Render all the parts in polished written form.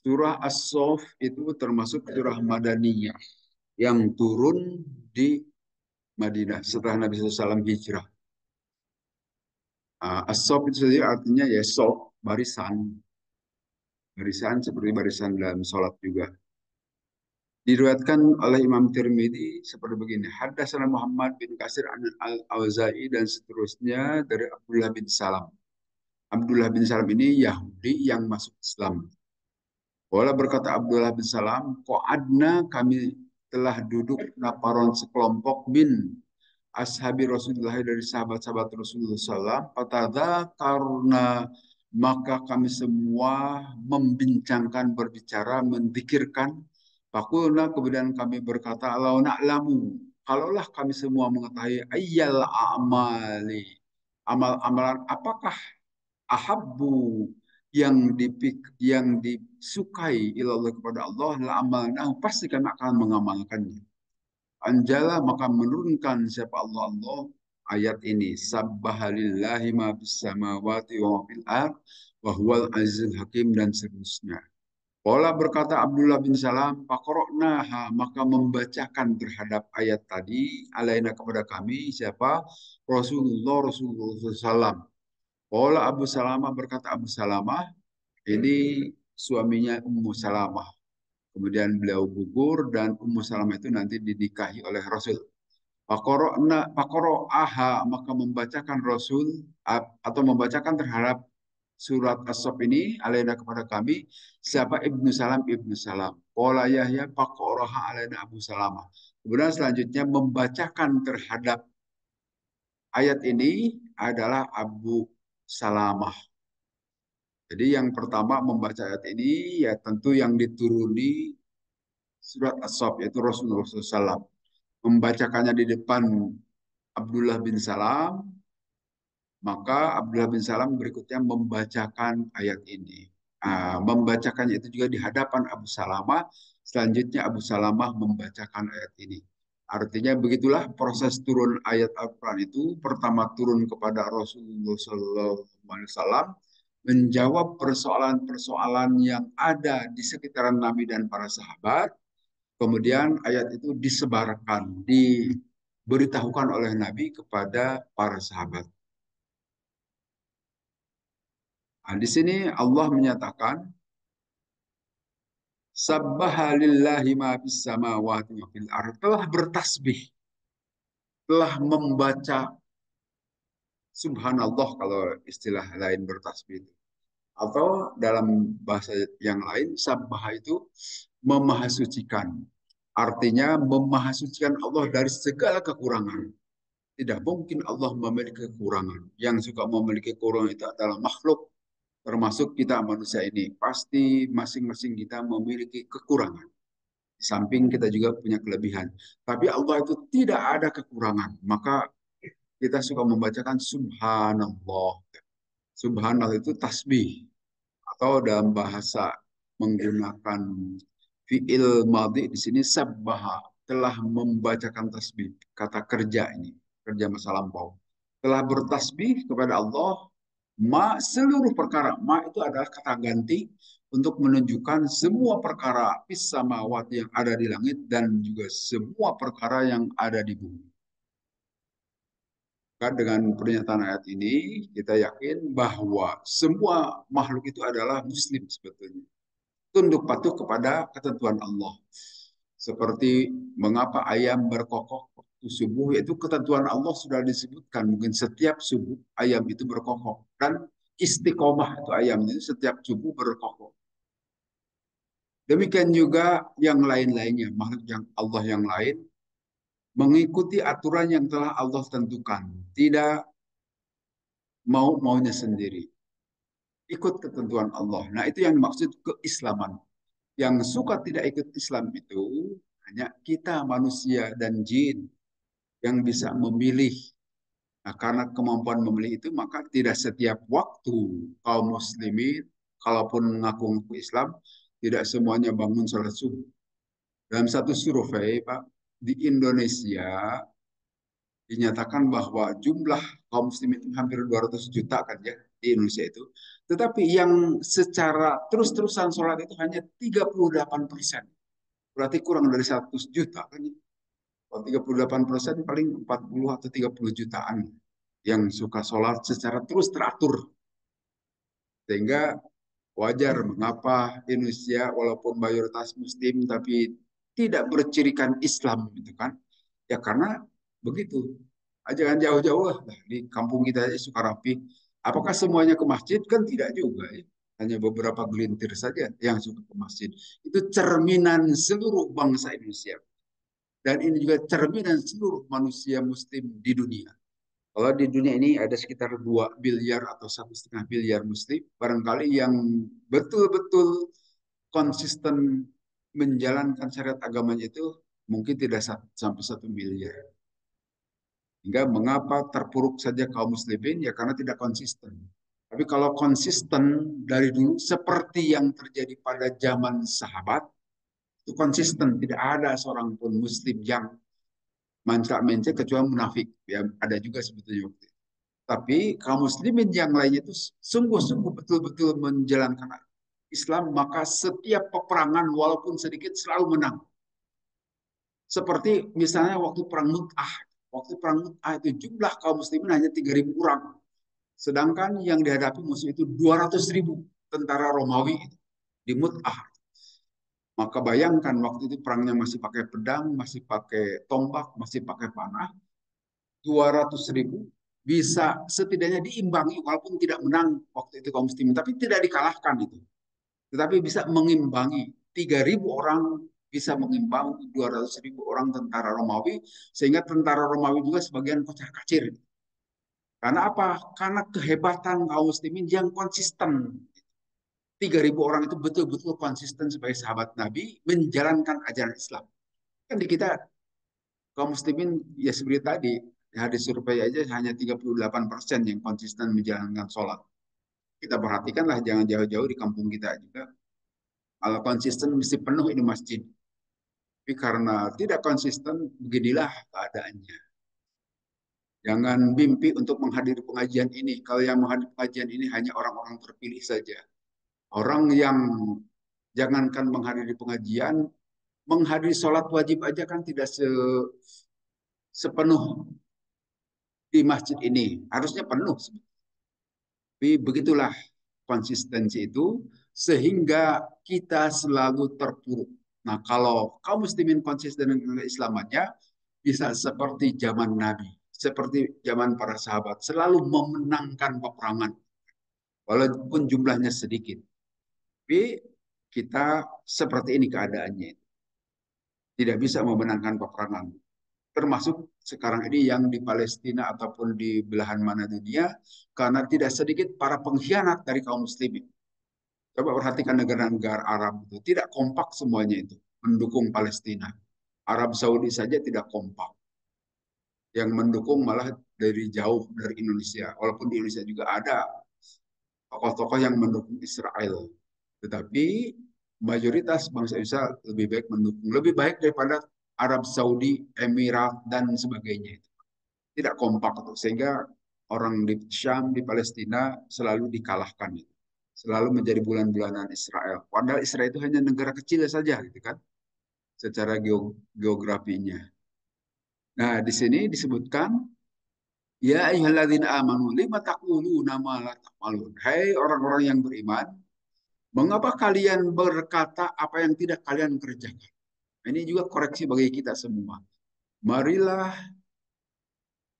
Surah As-Saff itu termasuk surah Madaniyah yang turun di Madinah setelah Nabi SAW hijrah. As-Saff itu sendiri artinya ya sof, barisan. Barisan seperti barisan dalam sholat juga. Diriwayatkan oleh Imam Tirmidzi seperti begini. Haddatsana Muhammad bin Kasir an Al-Auza'i dan seterusnya dari Abdullah bin Salam. Abdullah bin Salam ini Yahudi yang masuk Islam. Wala berkata Abdullah bin Salam, Qa'adna kami telah duduk naparon sekelompok min ashabi Rasulullah dari sahabat-sahabat Rasulullah SAW. Patada karena maka kami semua membincangkan, berbicara, mendikirkan. Fakulna kemudian kami berkata, Allah na'lamu. Kalaulah kami semua mengetahui ayyal a'mali. Amal-amalan apakah ahabbu yang disukai ilallah kepada Allah la amalnahu pasti kami akan mengamalkannya. Anjala maka menurunkan siapa Allah ayat ini sabbahalillahi ma bis samawati wa fil ard wa huwal azizul hakim dan seterusnya. Pola berkata Abdullah bin Salam, Pakoroknaha, maka membacakan terhadap ayat tadi, alaina kepada kami, siapa? Rasulullah SAW. Pola Abu Salamah berkata Abu Salamah, ini suaminya Ummu Salamah. Kemudian beliau gugur dan Ummu Salamah itu nanti dinikahi oleh Rasul. Pakoro'aha maka membacakan Rasul atau membacakan terhadap surat As-Saff ini alaina kepada kami siapa Ibnu Salam. Qala Yahya pakoroha alaina Abu Salamah. Kemudian selanjutnya membacakan terhadap ayat ini adalah Abu Salamah. Jadi yang pertama membaca ayat ini ya tentu yang dituruni surat As-Saff yaitu Rasulullah SAW. Membacakannya di depan Abdullah bin Salam, maka Abdullah bin Salam berikutnya membacakan ayat ini. Membacakannya itu juga di hadapan Abu Salamah, selanjutnya Abu Salamah membacakan ayat ini. Artinya begitulah proses turun ayat Al-Quran itu, pertama turun kepada Rasulullah SAW, menjawab persoalan-persoalan yang ada di sekitaran Nabi dan para sahabat. Kemudian ayat itu disebarkan, diberitahukan oleh Nabi kepada para sahabat. Nah, di sini Allah menyatakan Sabbaha lillahi ma fis samawati wa fil ardh, telah bertasbih, telah membaca subhanallah kalau istilah lain bertasbih itu. Atau dalam bahasa yang lain sabbaha itu memahasucikan. Artinya memahasucikan Allah dari segala kekurangan. Tidak mungkin Allah memiliki kekurangan. Yang suka memiliki kekurangan itu adalah makhluk, termasuk kita manusia ini. Pasti masing-masing kita memiliki kekurangan. Di samping kita juga punya kelebihan. Tapi Allah itu tidak ada kekurangan. Maka kita suka membacakan subhanallah. Subhanallah itu tasbih. Atau dalam bahasa menggunakan fi'il madhi di sini sabbaha, telah membacakan tasbih. Kata kerja ini, kerja masa lampau. Telah bertasbih kepada Allah seluruh perkara. Ma itu adalah kata ganti untuk menunjukkan semua perkara fis samawati yang ada di langit dan juga semua perkara yang ada di bumi. Dengan pernyataan ayat ini, kita yakin bahwa semua makhluk itu adalah muslim sebetulnya. Tunduk patuh kepada ketentuan Allah. Seperti mengapa ayam berkokok waktu subuh, yaitu ketentuan Allah sudah disebutkan. Mungkin setiap subuh ayam itu berkokok. Dan istiqomah itu ayam itu setiap subuh berkokok. Demikian juga yang lain-lainnya, makhluk yang Allah yang lain, mengikuti aturan yang telah Allah tentukan. Tidak maunya sendiri. Ikut ketentuan Allah. Nah itu yang maksud keislaman. Yang suka tidak ikut Islam itu hanya kita manusia dan jin yang bisa memilih. Nah, karena kemampuan memilih itu maka tidak setiap waktu kaum muslimin kalaupun mengaku Islam tidak semuanya bangun sholat subuh. Dalam satu survei Pak di Indonesia dinyatakan bahwa jumlah kaum muslimin itu hampir 200 juta kan ya. di Indonesia itu. Tetapi yang secara terus-terusan sholat itu hanya 38%. Berarti kurang dari 100 juta kan. Kalau 38% paling 40 atau 30 jutaan yang suka sholat secara terus teratur. Sehingga wajar mengapa Indonesia walaupun mayoritas Muslim tapi tidak bercirikan Islam gitu kan. Ya karena begitu. Jangan jauh-jauh lah di kampung kita aja suka rapi. Apakah semuanya ke masjid? Kan tidak juga ya. Hanya beberapa gelintir saja yang suka ke masjid. Itu cerminan seluruh bangsa Indonesia. Dan ini juga cerminan seluruh manusia muslim di dunia. Kalau di dunia ini ada sekitar 2 miliar atau 1,5 miliar muslim, barangkali yang betul-betul konsisten menjalankan syariat agamanya itu mungkin tidak sampai 1 miliar. Hingga mengapa terpuruk saja kaum muslimin? Ya karena tidak konsisten. Tapi kalau konsisten dari dulu seperti yang terjadi pada zaman sahabat, itu konsisten. Tidak ada seorang pun muslim yang manca-manca kecuali munafik. Ya, ada juga sebetulnya waktu itu. Tapi kaum muslimin yang lainnya itu sungguh-sungguh betul-betul menjalankan Islam, maka setiap peperangan walaupun sedikit selalu menang. Seperti misalnya waktu perang Mut'ah. Waktu perang Mut'ah itu jumlah kaum muslimin hanya 3.000 orang. Sedangkan yang dihadapi musuh itu 200.000 tentara Romawi di Mut'ah. Maka bayangkan waktu itu perangnya masih pakai pedang, masih pakai tombak, masih pakai panah. 200.000 bisa setidaknya diimbangi walaupun tidak menang waktu itu kaum muslimin. Tapi tidak dikalahkan itu. Tetapi bisa mengimbangi 3.000 orang bisa mengimbangi 200.000 orang tentara Romawi sehingga tentara Romawi juga sebagian kocar kacir. Karena apa? Karena kehebatan kaum muslimin yang konsisten. 3.000 orang itu betul-betul konsisten sebagai sahabat Nabi menjalankan ajaran Islam. Kan di kita kaum muslimin ya seperti tadi hadis survei aja hanya 38% yang konsisten menjalankan sholat. Kita perhatikanlah jangan jauh-jauh di kampung kita juga. Kalau konsisten mesti penuh ini masjid. Tapi karena tidak konsisten, beginilah keadaannya. Jangan mimpi untuk menghadiri pengajian ini. Kalau yang menghadiri pengajian ini hanya orang-orang terpilih saja. Orang yang jangankan menghadiri pengajian, menghadiri sholat wajib aja kan tidak sepenuh di masjid ini. Harusnya penuh. Tapi begitulah konsistensi itu sehingga kita selalu terpuruk. Nah, kalau kaum muslimin konsisten dengan keislamannya bisa seperti zaman Nabi, seperti zaman para sahabat, selalu memenangkan peperangan walaupun jumlahnya sedikit. Tapi kita seperti ini keadaannya. Tidak bisa memenangkan peperangan. Termasuk sekarang ini yang di Palestina ataupun di belahan mana dunia, karena tidak sedikit para pengkhianat dari kaum muslimin. Coba perhatikan negara-negara Arab itu, tidak kompak semuanya itu mendukung Palestina. Arab Saudi saja tidak kompak. Yang mendukung malah dari jauh dari Indonesia. Walaupun di Indonesia juga ada tokoh-tokoh yang mendukung Israel. Tetapi mayoritas bangsa Indonesia lebih baik mendukung. Lebih baik daripada Arab Saudi, Emirat, dan sebagainya. Tidak kompak itu. Sehingga orang di Syam, di Palestina selalu dikalahkan. Selalu menjadi bulan-bulanan Israel. Padahal Israel itu hanya negara kecil saja, gitu kan? Secara geografinya. Nah, di sini disebutkan, ya ayyuhalladzina amanu lima taquluna ma la taf'alun. Hai orang-orang yang beriman, mengapa kalian berkata apa yang tidak kalian kerjakan? Ini juga koreksi bagi kita semua. Marilah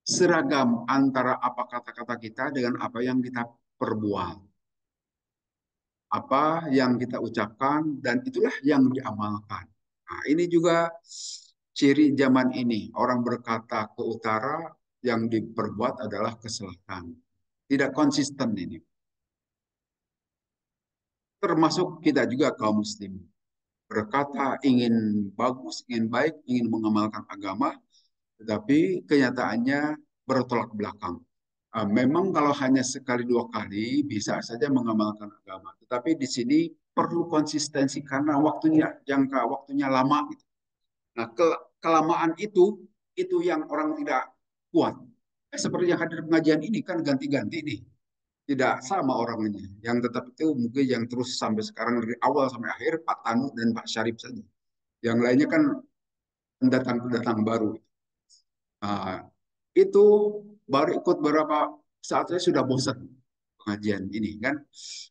seragam antara apa kata-kata kita dengan apa yang kita perbuat. Apa yang kita ucapkan dan itulah yang diamalkan. Nah, ini juga ciri zaman ini. Orang berkata ke utara yang diperbuat adalah ke selatan. Tidak konsisten ini. Termasuk kita juga kaum muslim. Berkata ingin bagus, ingin baik, ingin mengamalkan agama, tetapi kenyataannya bertolak belakang. Memang kalau hanya sekali dua kali bisa saja mengamalkan agama, tetapi di sini perlu konsistensi karena waktunya jangka waktunya lama. Gitu. Nah, kelamaan itu yang orang tidak kuat. Seperti yang hadir pengajian ini kan ganti-ganti nih. tidak sama orangnya. Yang tetap itu mungkin yang terus sampai sekarang dari awal sampai akhir Pak Tanu dan Pak Syarif saja. Yang lainnya kan pendatang-pendatang baru. Nah, itu baru ikut beberapa saat saya sudah bosan pengajian ini kan.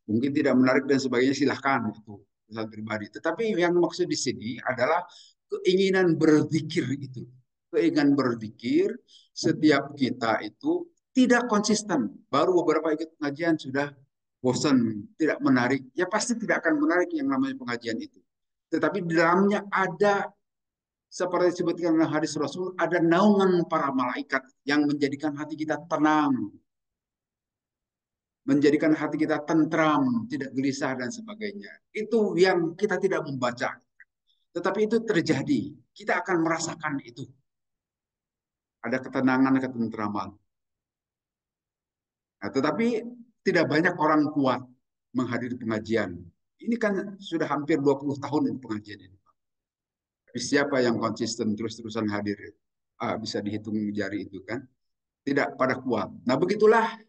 Mungkin tidak menarik dan sebagainya silahkan itu urusan pribadi. Tetapi yang maksud di sini adalah keinginan berzikir itu. Keinginan berzikir setiap kita itu tidak konsisten. Baru beberapa ikut pengajian sudah bosan, tidak menarik. Ya pasti tidak akan menarik yang namanya pengajian itu. Tetapi di dalamnya ada seperti disebutkan dalam hadis Rasul, ada naungan para malaikat yang menjadikan hati kita tenang, menjadikan hati kita tentram, tidak gelisah dan sebagainya. Itu yang kita tidak membaca, tetapi itu terjadi. Kita akan merasakan itu. Ada ketenangan, ketentraman. Nah, tetapi tidak banyak orang kuat menghadiri pengajian. Ini kan sudah hampir 20 tahun ini pengajian ini. Tapi siapa yang konsisten terus-terusan hadir? Bisa dihitung jari itu kan. Tidak pada kuat. Nah begitulah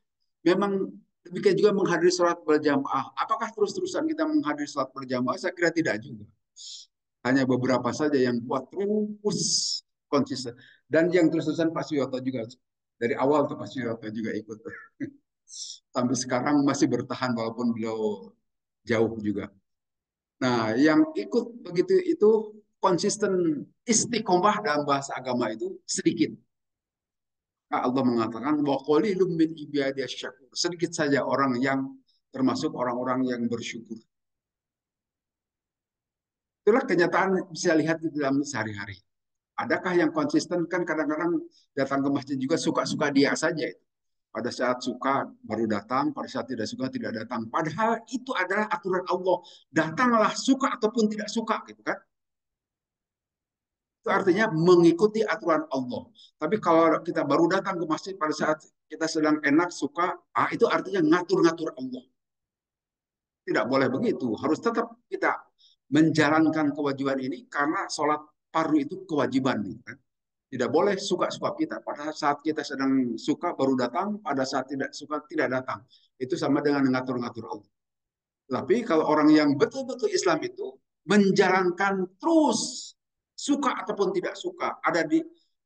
memang demikian juga menghadiri sholat berjamaah. Apakah terus-terusan kita menghadiri sholat berjamaah? Saya kira tidak juga. Hanya beberapa saja yang kuat terus konsisten. Dan yang terus-terusan Pak Suyoto juga. Dari awal tuh Pak Suyoto juga ikut. Sampai sekarang masih bertahan walaupun beliau jauh juga. Nah, yang ikut begitu itu konsisten istiqomah dalam bahasa agama itu sedikit. Allah mengatakan wa qalilum min ibadiyas syakur. Sedikit saja orang yang termasuk orang-orang yang bersyukur. Itulah kenyataan bisa lihat di dalam sehari-hari. Adakah yang konsisten? Kan kadang-kadang datang ke masjid juga suka-suka dia saja. Pada saat suka baru datang, pada saat tidak suka tidak datang. Padahal itu adalah aturan Allah. Datanglah suka ataupun tidak suka gitu kan. Itu artinya mengikuti aturan Allah. Tapi kalau kita baru datang ke masjid pada saat kita sedang enak, suka, itu artinya ngatur-ngatur Allah. Tidak boleh begitu. Harus tetap kita menjalankan kewajiban ini karena sholat fardu itu kewajiban. Kan? Tidak boleh suka-suka kita. Pada saat kita sedang suka baru datang, pada saat tidak suka tidak datang. Itu sama dengan ngatur-ngatur Allah. Tapi kalau orang yang betul-betul Islam itu menjalankan terus suka ataupun tidak suka,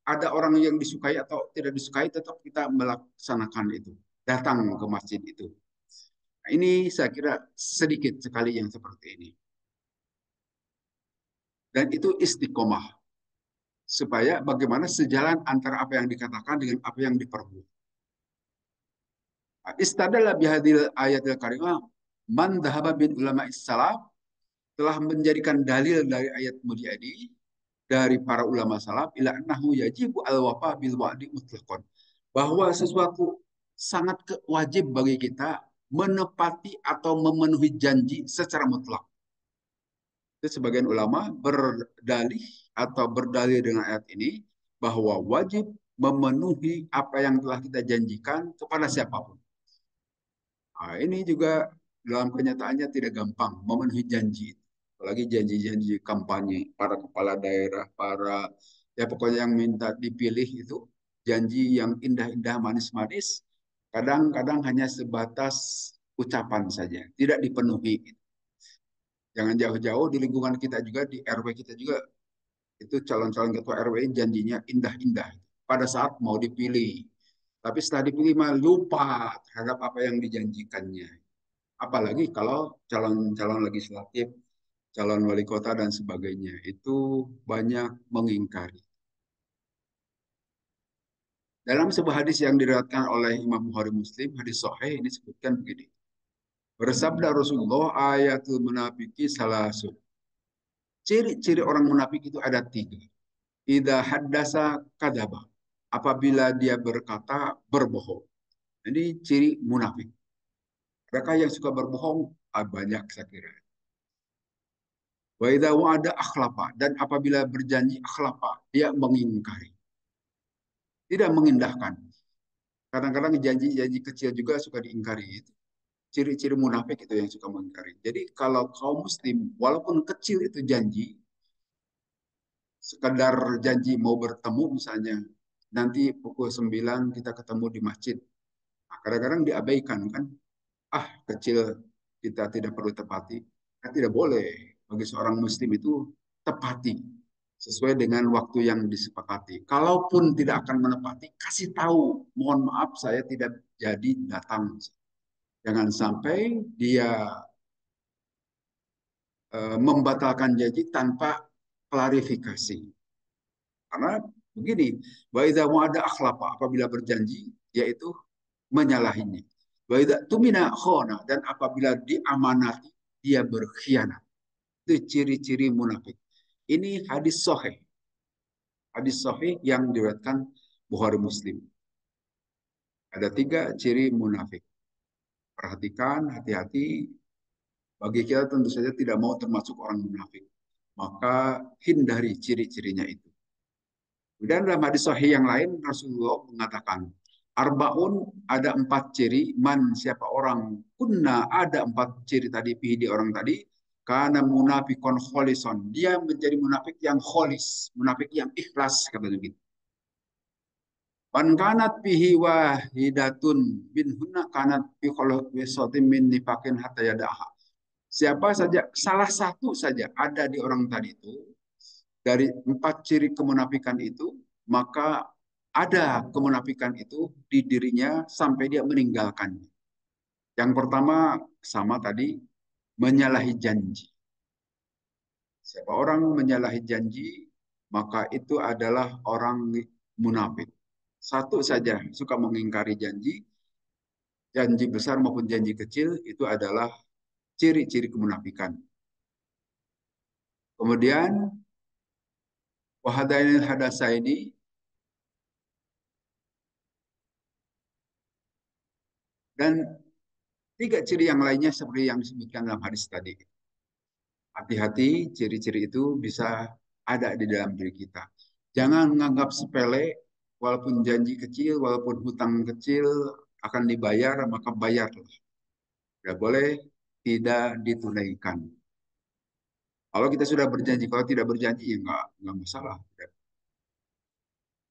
ada orang yang disukai atau tidak disukai, tetap kita melaksanakan itu, datang ke masjid itu. Nah, ini saya kira sedikit sekali yang seperti ini. Dan itu istiqomah. Supaya bagaimana sejalan antara apa yang dikatakan dengan apa yang diperbuat. Istadalla bihadil ayatil karimah man dhahaba bin ulama salaf telah menjadikan dalil dari ayat mulia ini dari para ulama salaf ila annahu yajibu al wafa bil wa'di mutlaqan bahwa sesuatu sangat wajib bagi kita menepati atau memenuhi janji secara mutlak. Itu sebagian ulama berdalih atau berdalil dengan ayat ini bahwa wajib memenuhi apa yang telah kita janjikan kepada siapapun. Nah, ini juga dalam kenyataannya tidak gampang memenuhi janji. Apalagi janji-janji kampanye para kepala daerah, para ya pokoknya yang minta dipilih itu janji yang indah-indah manis-manis kadang-kadang hanya sebatas ucapan saja, tidak dipenuhi. Jangan jauh-jauh di lingkungan kita juga, di RW kita juga, itu calon-calon ketua RW janjinya indah-indah pada saat mau dipilih. Tapi setelah dipilih mah lupa terhadap apa yang dijanjikannya. Apalagi kalau calon-calon legislatif, calon wali kota dan sebagainya itu banyak mengingkari. Dalam sebuah hadis yang diriwayatkan oleh Imam Bukhari Muslim, hadis sahih ini disebutkan begini. Bersabda Rasulullah ayatul munafiki salasun. Ciri-ciri orang munafik itu ada tiga. Ida haddasa kadaba. Apabila dia berkata berbohong. Ini ciri munafik. Adakah yang suka berbohong? Banyak saya kira. Wa idza wa'ada akhlafa dan apabila berjanji akhlafa, dia mengingkari. Tidak mengindahkan. Kadang-kadang janji-janji kecil juga suka diingkari. Itu ciri-ciri munafik itu yang suka mengingkari. Jadi kalau kaum muslim walaupun kecil itu janji, sekadar janji mau bertemu misalnya, nanti pukul 9 kita ketemu di masjid. Nah, kadang-kadang diabaikan kan. kecil kita tidak perlu tepati. Kan tidak boleh bagi seorang muslim itu tepati sesuai dengan waktu yang disepakati. Kalaupun tidak akan menepati, kasih tahu, mohon maaf saya tidak jadi datang. Jangan sampai dia membatalkan janji tanpa klarifikasi. Karena begini, wa idza wa'ada akhlafa, apabila berjanji yaitu menyalahinya. Wa idza tumina khona, dan apabila diamanati dia berkhianat. Itu ciri-ciri munafik. Ini hadis sahih. Hadis sahih yang diriwayatkan Bukhari Muslim. Ada 3 ciri munafik. Perhatikan, hati-hati. Bagi kita tentu saja tidak mau termasuk orang munafik. Maka hindari ciri-cirinya itu. Dan dalam hadis sahih yang lain Rasulullah mengatakan, Arbaun, ada 4 ciri, man siapa orang, kunna ada 4 ciri tadi, di orang tadi, karena munafikon kholison, dia menjadi munafik yang kholis, munafik yang ikhlas, katanya gitu. Man kanat bihi wahidatun bin hunna kanat bi kholosotim min nifakin hatta yadaha. Siapa saja, salah satu saja ada di orang tadi itu, dari 4 ciri kemunafikan itu, maka ada kemunafikan itu di dirinya sampai dia meninggalkannya. Yang pertama, sama tadi, menyalahi janji. Siapa orang menyalahi janji, maka itu adalah orang munafik. Satu saja suka mengingkari janji, janji besar maupun janji kecil, itu adalah ciri-ciri kemunafikan. Kemudian, wahadainil hadasa ini, dan 3 ciri yang lainnya seperti yang disebutkan dalam hadis tadi. Hati-hati, ciri-ciri itu bisa ada di dalam diri kita. Jangan menganggap sepele, walaupun janji kecil, walaupun hutang kecil akan dibayar, maka bayarlah. Tidak boleh tidak ditunaikan. Kalau kita sudah berjanji, kalau tidak berjanji, ya nggak masalah.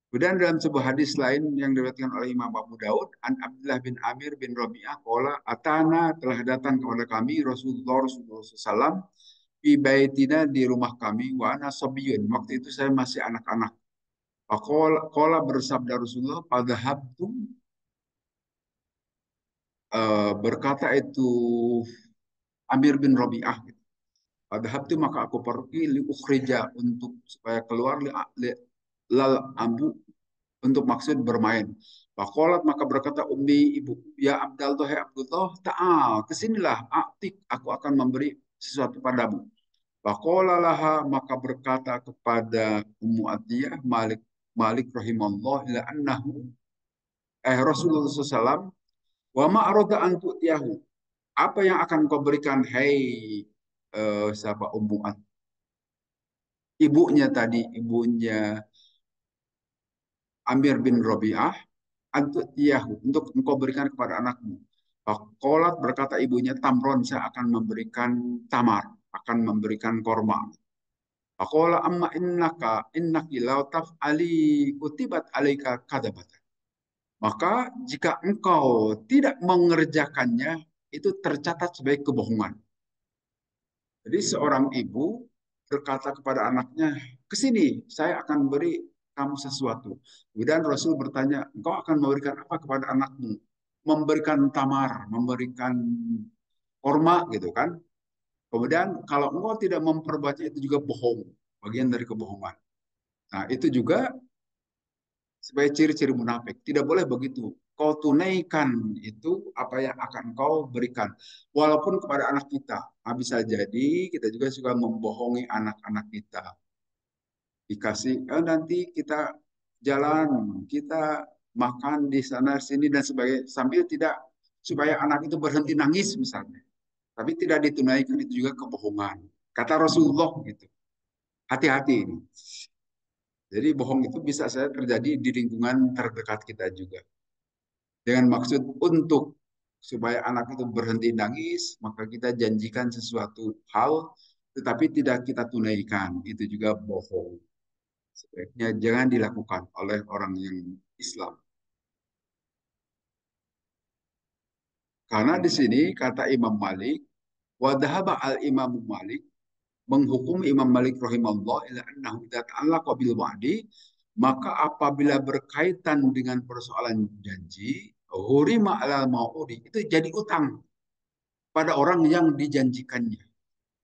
Kemudian dalam sebuah hadis lain yang diriwayatkan oleh Imam Abu Daud, an Abdullah bin Amir bin Rabi'ah, qala atana, telah datang kepada kami Rasulullah SAW di baitina, di rumah kami, wa ana sabiyun, waktu itu saya masih anak-anak. Qala bersabda Rasulullah, padhahabtum, berkata itu Amir bin Rabi'ah, padhahabtu, maka aku pergi li ukhrija, untuk supaya keluar lal ambu, untuk maksud bermain. Faqalat, maka berkata ummi, ibu, ya Abdullah, hai Abdullah, ta'al, kesinilah, aktik, aku akan memberi sesuatu padamu. Faqala laha, maka berkata kepada Ummu Atiyah, Malik Malik rahimahullah, ila annahu, Rasulullah SAW, wa ma arada an tu'tiyahu, apa yang akan kau berikan, hai siapa Ummu At, ibunya tadi, ibunya Amir bin Rabi'ah, antu'tiyahu, untuk engkau berikan kepada anakmu. Faqalat, berkata ibunya, tamron, saya akan memberikan tamar, akan memberikan korma. Faqala amma innaki law taf'ali kutibat alaika kadabatan. Maka jika engkau tidak mengerjakannya, itu tercatat sebagai kebohongan. Jadi seorang ibu berkata kepada anaknya, ke sini, saya akan beri kamu sesuatu. Kemudian Rasul bertanya, engkau akan memberikan apa kepada anakmu? Memberikan tamar, memberikan korma gitu kan. Kemudian kalau engkau tidak memperbuatnya, itu juga bohong, bagian dari kebohongan. Nah, itu juga sebagai ciri-ciri munafik. Tidak boleh begitu. Kau tunaikan itu apa yang akan kau berikan. Walaupun kepada anak kita. Nah, bisa jadi kita juga suka membohongi anak-anak kita. Dikasih, nanti kita jalan, kita makan di sana sini dan sebagainya. Sambil tidak, supaya anak itu berhenti nangis misalnya. Tapi tidak ditunaikan, itu juga kebohongan. Kata Rasulullah gitu. Hati-hati ini. Jadi bohong itu bisa saja terjadi di lingkungan terdekat kita juga. Dengan maksud untuk supaya anak itu berhenti nangis, maka kita janjikan sesuatu hal, tetapi tidak kita tunaikan. Itu juga bohong. Sebaiknya jangan dilakukan oleh orang yang Islam. Karena di sini kata Imam Malik, wadhaba al Imam Malik, menghukum Imam Malik rahimahullah ila annahu idza ta'allaqa bil wa'di, maka apabila berkaitan dengan persoalan janji, hurima alal mau'udi, itu jadi utang pada orang yang dijanjikannya.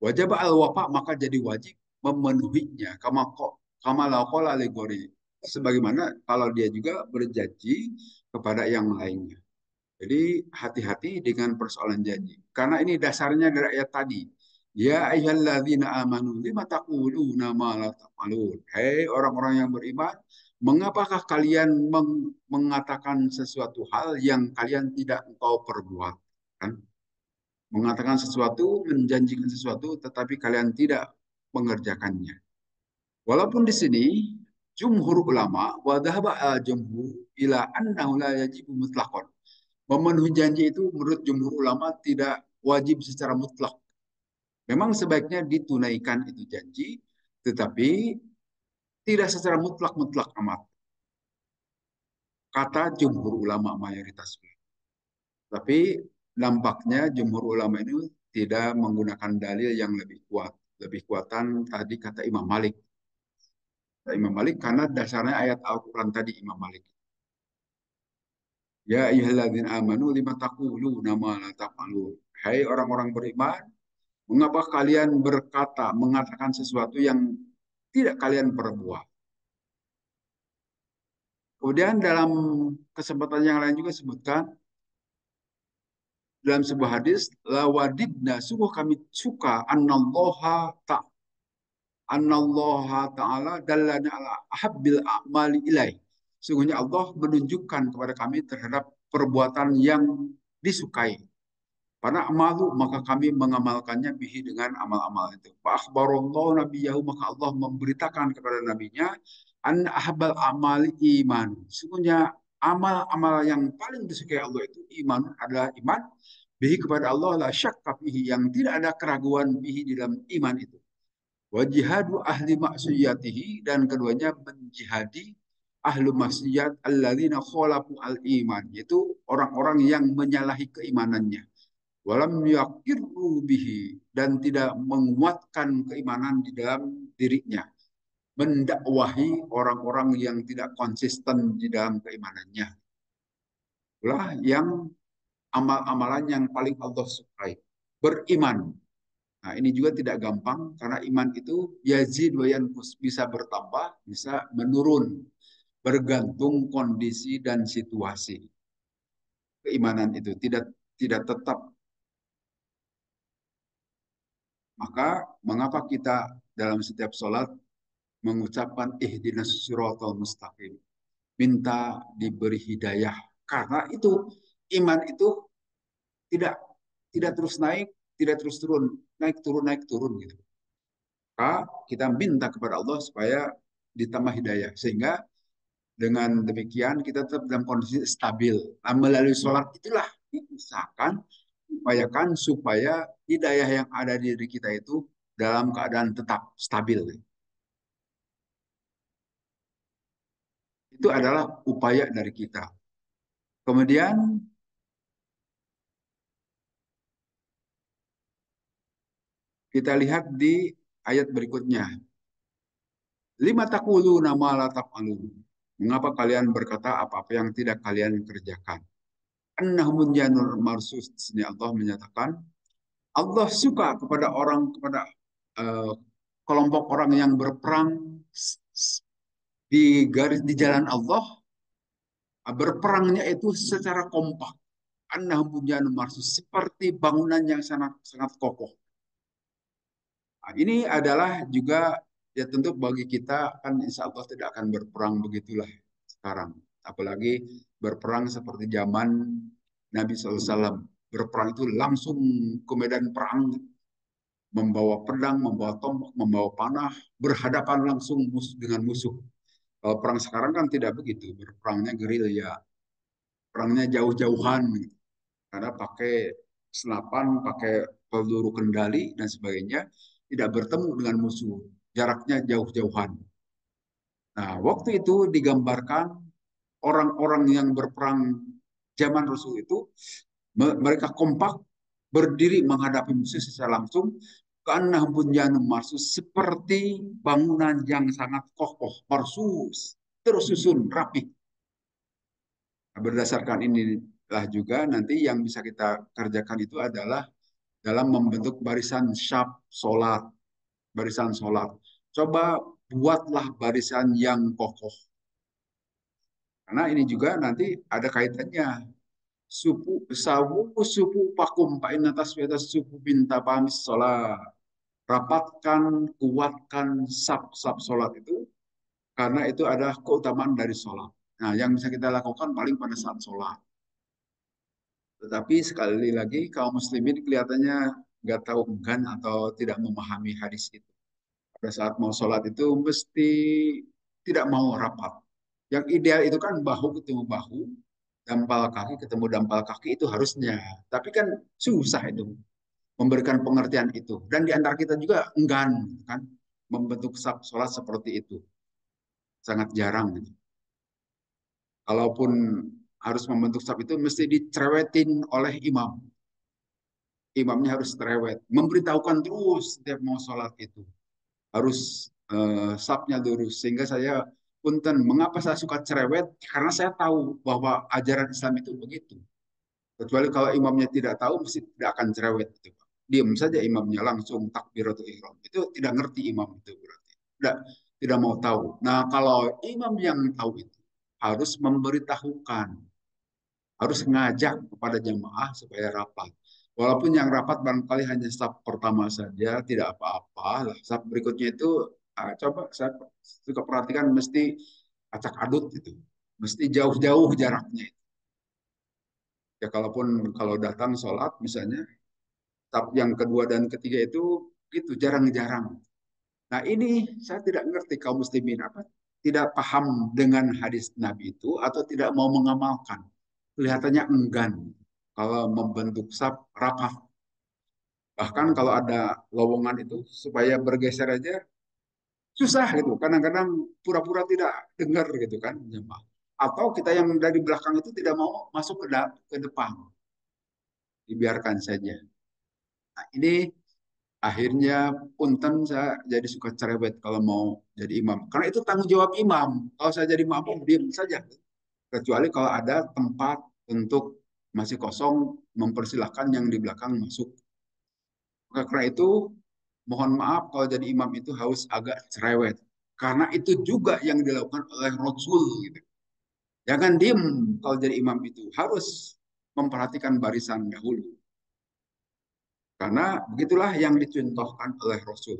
Wajib al wafa, maka jadi wajib memenuhinya. Kama laqala alegori, sebagaimana kalau dia juga berjanji kepada yang lainnya. Jadi hati-hati dengan persoalan janji. Karena ini dasarnya dari ayat tadi. Ya ayyuhalladzina amanu lima taquluna ma la taf'alun. Hei orang-orang yang beriman, mengapakah kalian mengatakan sesuatu hal yang kalian tidak engkau perbuat? Kan? Mengatakan sesuatu, menjanjikan sesuatu, tetapi kalian tidak mengerjakannya. Walaupun di sini jumhur ulama wadhaba al jumhur ila annahu la yajibu mutlaqan. Memenuhi janji itu menurut jumhur ulama tidak wajib secara mutlak. Memang sebaiknya ditunaikan itu janji, tetapi tidak secara mutlak-mutlak amat. Kata jumhur ulama mayoritas. Tapi nampaknya jumhur ulama ini tidak menggunakan dalil yang lebih kuat. Lebih kuatan tadi kata Imam Malik. Kata Imam Malik karena dasarnya ayat Al-Quran tadi Imam Malik. Ya ayyuhalladzina amanu lima taquluna ma la taf'alun. Hai orang-orang beriman, mengapa kalian berkata, mengatakan sesuatu yang tidak kalian perbuat? Kemudian dalam kesempatan yang lain juga sebutkan dalam sebuah hadis, lawadidna, sungguh kami suka annallaha ta'ala dallana ala ahabbil a'mali ilaih. Sungguhnya Allah menunjukkan kepada kami terhadap perbuatan yang disukai. Karena amalu, maka kami mengamalkannya bihi dengan amal-amal itu. Fa akhbarallahu nabiyahu, maka Allah memberitakan kepada nabinya an ahabbal amali iman. Sungguhnya amal-amal yang paling disukai Allah itu iman, adalah iman bihi kepada Allah, la syakka bihi, yang tidak ada keraguan bihi di dalam iman itu. Wa jihadu ahli maksiyatihi, dan keduanya menjihadi ahlu maksiyat alladzina khalafu al iman, yaitu orang-orang yang menyalahi keimanannya. Walam yakirru bihi, dan tidak menguatkan keimanan di dalam dirinya, mendakwahi orang-orang yang tidak konsisten di dalam keimanannya. Itulah yang amal-amalan yang paling Allah sukai. Beriman. Nah, ini juga tidak gampang karena iman itu yazid wa yanqus, bisa bertambah, bisa menurun, bergantung kondisi dan situasi. Keimanan itu tidak tidak tetap. Maka mengapa kita dalam setiap sholat mengucapkan ihdinas siratal mustaqim, minta diberi hidayah, karena itu iman itu tidak tidak terus naik, tidak terus turun, naik turun gitu. Maka kita minta kepada Allah supaya ditambah hidayah, sehingga dengan demikian kita tetap dalam kondisi stabil. Nah, melalui sholat itulah misalkan upayakan supaya hidayah yang ada di diri kita itu dalam keadaan tetap stabil. Itu adalah upaya dari kita. Kemudian kita lihat di ayat berikutnya. Lima takulu nama la taf'alun. Mengapa kalian berkata apa-apa yang tidak kalian kerjakan? Annahum janur marsus. Di sini Allah menyatakan Allah suka kepada uh, kelompok orang yang berperang di garis di jalan Allah, berperangnya itu secara kompak. Annahum janur marsus, seperti bangunan yang sangat sangat kokoh. Nah, ini adalah juga ya tentu bagi kita kan insya Allah tidak akan berperang begitulah sekarang. Apalagi berperang seperti zaman Nabi SAW. Berperang itu langsung ke medan perang, membawa pedang, membawa tombak, membawa panah, berhadapan langsung dengan musuh. Kalau perang sekarang kan tidak begitu, berperangnya gerilya, perangnya jauh-jauhan, karena pakai senapan, pakai peluru kendali dan sebagainya, tidak bertemu dengan musuh, jaraknya jauh-jauhan. Nah, waktu itu digambarkan orang-orang yang berperang zaman Rasul itu Mereka kompak berdiri menghadapi musuh secara langsung. Karena bunyanun marsus seperti bangunan yang sangat kokoh, marsus, tersusun rapi. Nah, berdasarkan inilah juga nanti yang bisa kita kerjakan itu adalah dalam membentuk barisan syaf solat, barisan solat. Coba buatlah barisan yang kokoh. Karena ini juga nanti ada kaitannya. Supu sawu supu pakum pain atas supu binta pamis sholat. Rapatkan, kuatkan sab-sab sholat itu karena itu adalah keutamaan dari sholat. Nah, yang bisa kita lakukan paling pada saat sholat. Tetapi sekali lagi kaum muslimin kelihatannya nggak tahu enggan atau tidak memahami hadis itu. Pada saat mau sholat itu mesti tidak mau rapat. Yang ideal itu kan bahu ketemu bahu, dampal kaki ketemu dampal kaki itu harusnya. Tapi kan susah itu memberikan pengertian itu. Dan di antara kita juga enggan kan membentuk sholat seperti itu. Sangat jarang. Kalaupun harus membentuk saf itu mesti dicerewetin oleh imam. Imamnya harus cerewet. Memberitahukan terus setiap mau sholat itu. Harus safnya lurus. Sehingga saya punten, mengapa saya suka cerewet? Karena saya tahu bahwa ajaran Islam itu begitu. Kecuali kalau imamnya tidak tahu, mesti tidak akan cerewet. Gitu. Diam saja imamnya langsung takbiratul ihram. Itu tidak ngerti imam itu berarti. Tidak mau tahu. Nah, kalau imam yang tahu itu harus memberitahukan, harus ngajak kepada jamaah supaya rapat. Walaupun yang rapat barangkali hanya saf pertama saja, tidak apa-apa. Saf berikutnya itu coba saya suka perhatikan mesti acak adut itu. Mesti jauh-jauh jaraknya. Ya kalaupun kalau datang sholat misalnya, saf yang kedua dan ketiga itu gitu jarang-jarang. Nah ini saya tidak ngerti kaum muslimin apa tidak paham dengan hadis Nabi itu atau tidak mau mengamalkan. Kelihatannya enggan kalau membentuk saf rapat. Bahkan kalau ada lowongan itu supaya bergeser aja susah gitu. Kadang-kadang pura-pura tidak dengar gitu kan jemaah. Atau kita yang dari belakang itu tidak mau masuk ke depan, dibiarkan saja. Nah, ini akhirnya punten saya jadi suka cerewet kalau mau jadi imam. Karena itu tanggung jawab imam. Kalau saya jadi makmum diam saja. Kecuali kalau ada tempat untuk masih kosong mempersilahkan yang di belakang masuk. Maka karena itu mohon maaf kalau jadi imam itu harus agak cerewet. Karena itu juga yang dilakukan oleh Rasul gitu. Jangan diem kalau jadi imam itu. Harus memperhatikan barisan dahulu. Karena begitulah yang dicontohkan oleh Rasul.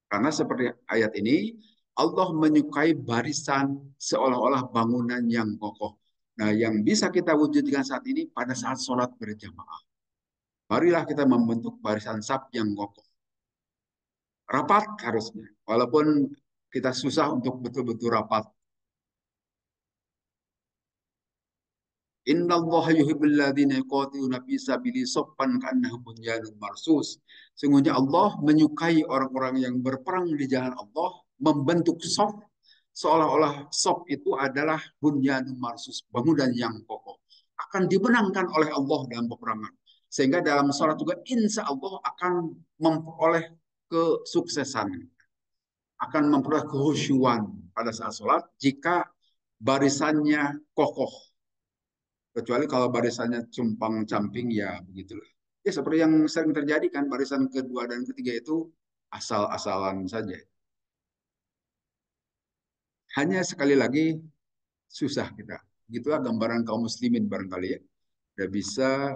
Karena seperti ayat ini, Allah menyukai barisan seolah-olah bangunan yang kokoh. Nah, yang bisa kita wujudkan saat ini pada saat sholat berjamaah. Marilah kita membentuk barisan saf yang kokoh. Rapat harusnya. Walaupun kita susah untuk betul-betul rapat. Inna Allah yuhibbul ladzina yuqatiluna fi sabili saffan ka'annahum bunyanun marsus. Sungguhnya Allah menyukai orang-orang yang berperang di jalan Allah membentuk saf seolah-olah saf itu adalah bunyanun marsus, bangunan yang kokoh. Akan dimenangkan oleh Allah dalam peperangan. Sehingga dalam sholat juga insya Allah akan memperoleh kesuksesan, akan memperoleh kehusyuan pada saat sholat jika barisannya kokoh. Kecuali kalau barisannya cumpang-camping ya begitulah. Ya seperti yang sering terjadi kan barisan kedua dan ketiga itu asal-asalan saja. Hanya sekali lagi susah kita. Gitulah gambaran kaum muslimin barangkali ya. Tidak bisa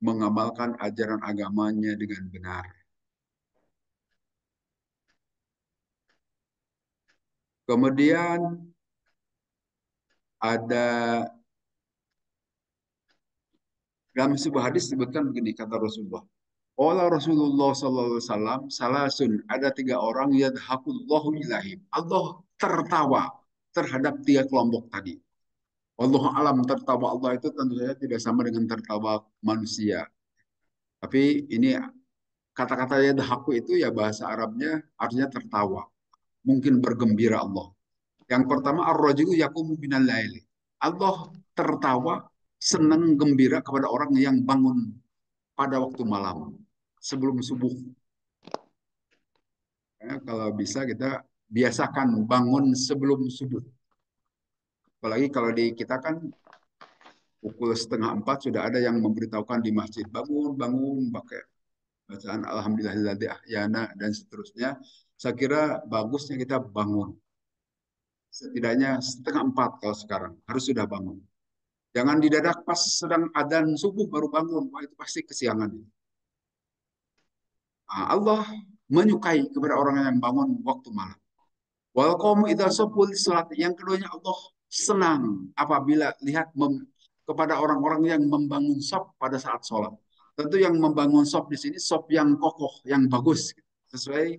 mengamalkan ajaran agamanya dengan benar. Kemudian ada dalam sebuah hadis disebutkan begini kata Rasulullah. Allah Rasulullah Sallallahu Alaihi Wasallam salasun ada tiga orang yadhakullahu ilahim. Allah tertawa terhadap tiga kelompok tadi. Allah alam tertawa Allah itu tentu saja tidak sama dengan tertawa manusia. Tapi ini kata-kata yadhaku itu ya bahasa Arabnya artinya tertawa. Mungkin bergembira Allah. Yang pertama ar-rajulu yaqumu minal laili. Allah tertawa senang gembira kepada orang yang bangun pada waktu malam sebelum subuh. Ya, kalau bisa kita biasakan bangun sebelum subuh. Apalagi kalau di kita kan pukul setengah empat sudah ada yang memberitahukan di masjid bangun bangun pakai bacaan Alhamdulillahilladzi ahyana dan seterusnya. Saya kira bagusnya kita bangun setidaknya setengah empat kalau sekarang harus sudah bangun. Jangan didadak pas sedang adzan subuh baru bangun. Wah, itu pasti kesiangan. Nah, Allah menyukai kepada orang yang bangun waktu malam. Wal qaumu idza sabul salat. Yang keduanya Allah senang apabila lihat kepada orang-orang yang membangun saf pada saat sholat. Tentu yang membangun saf di sini saf yang kokoh, yang bagus sesuai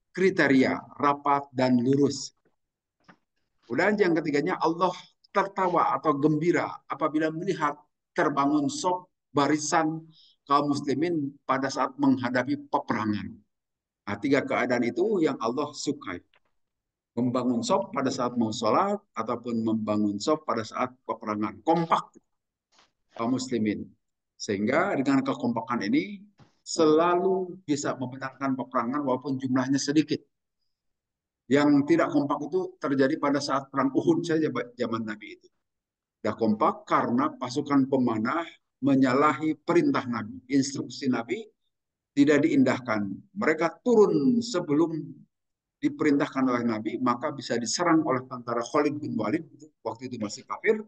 kriteria rapat dan lurus. Kemudian yang ketiganya Allah tertawa atau gembira apabila melihat terbangun saf barisan kaum muslimin pada saat menghadapi peperangan. Nah, tiga keadaan itu yang Allah sukai. Membangun saf pada saat mau sholat ataupun membangun saf pada saat peperangan. Kompak kaum muslimin. Sehingga dengan kekompakan ini selalu bisa memenangkan peperangan walaupun jumlahnya sedikit. Yang tidak kompak itu terjadi pada saat perang Uhud saja zaman Nabi itu. Tidak kompak karena pasukan pemanah menyalahi perintah Nabi. Instruksi Nabi tidak diindahkan. Mereka turun sebelum diperintahkan oleh Nabi, maka bisa diserang oleh tentara Khalid bin Walid. Waktu itu masih kafir,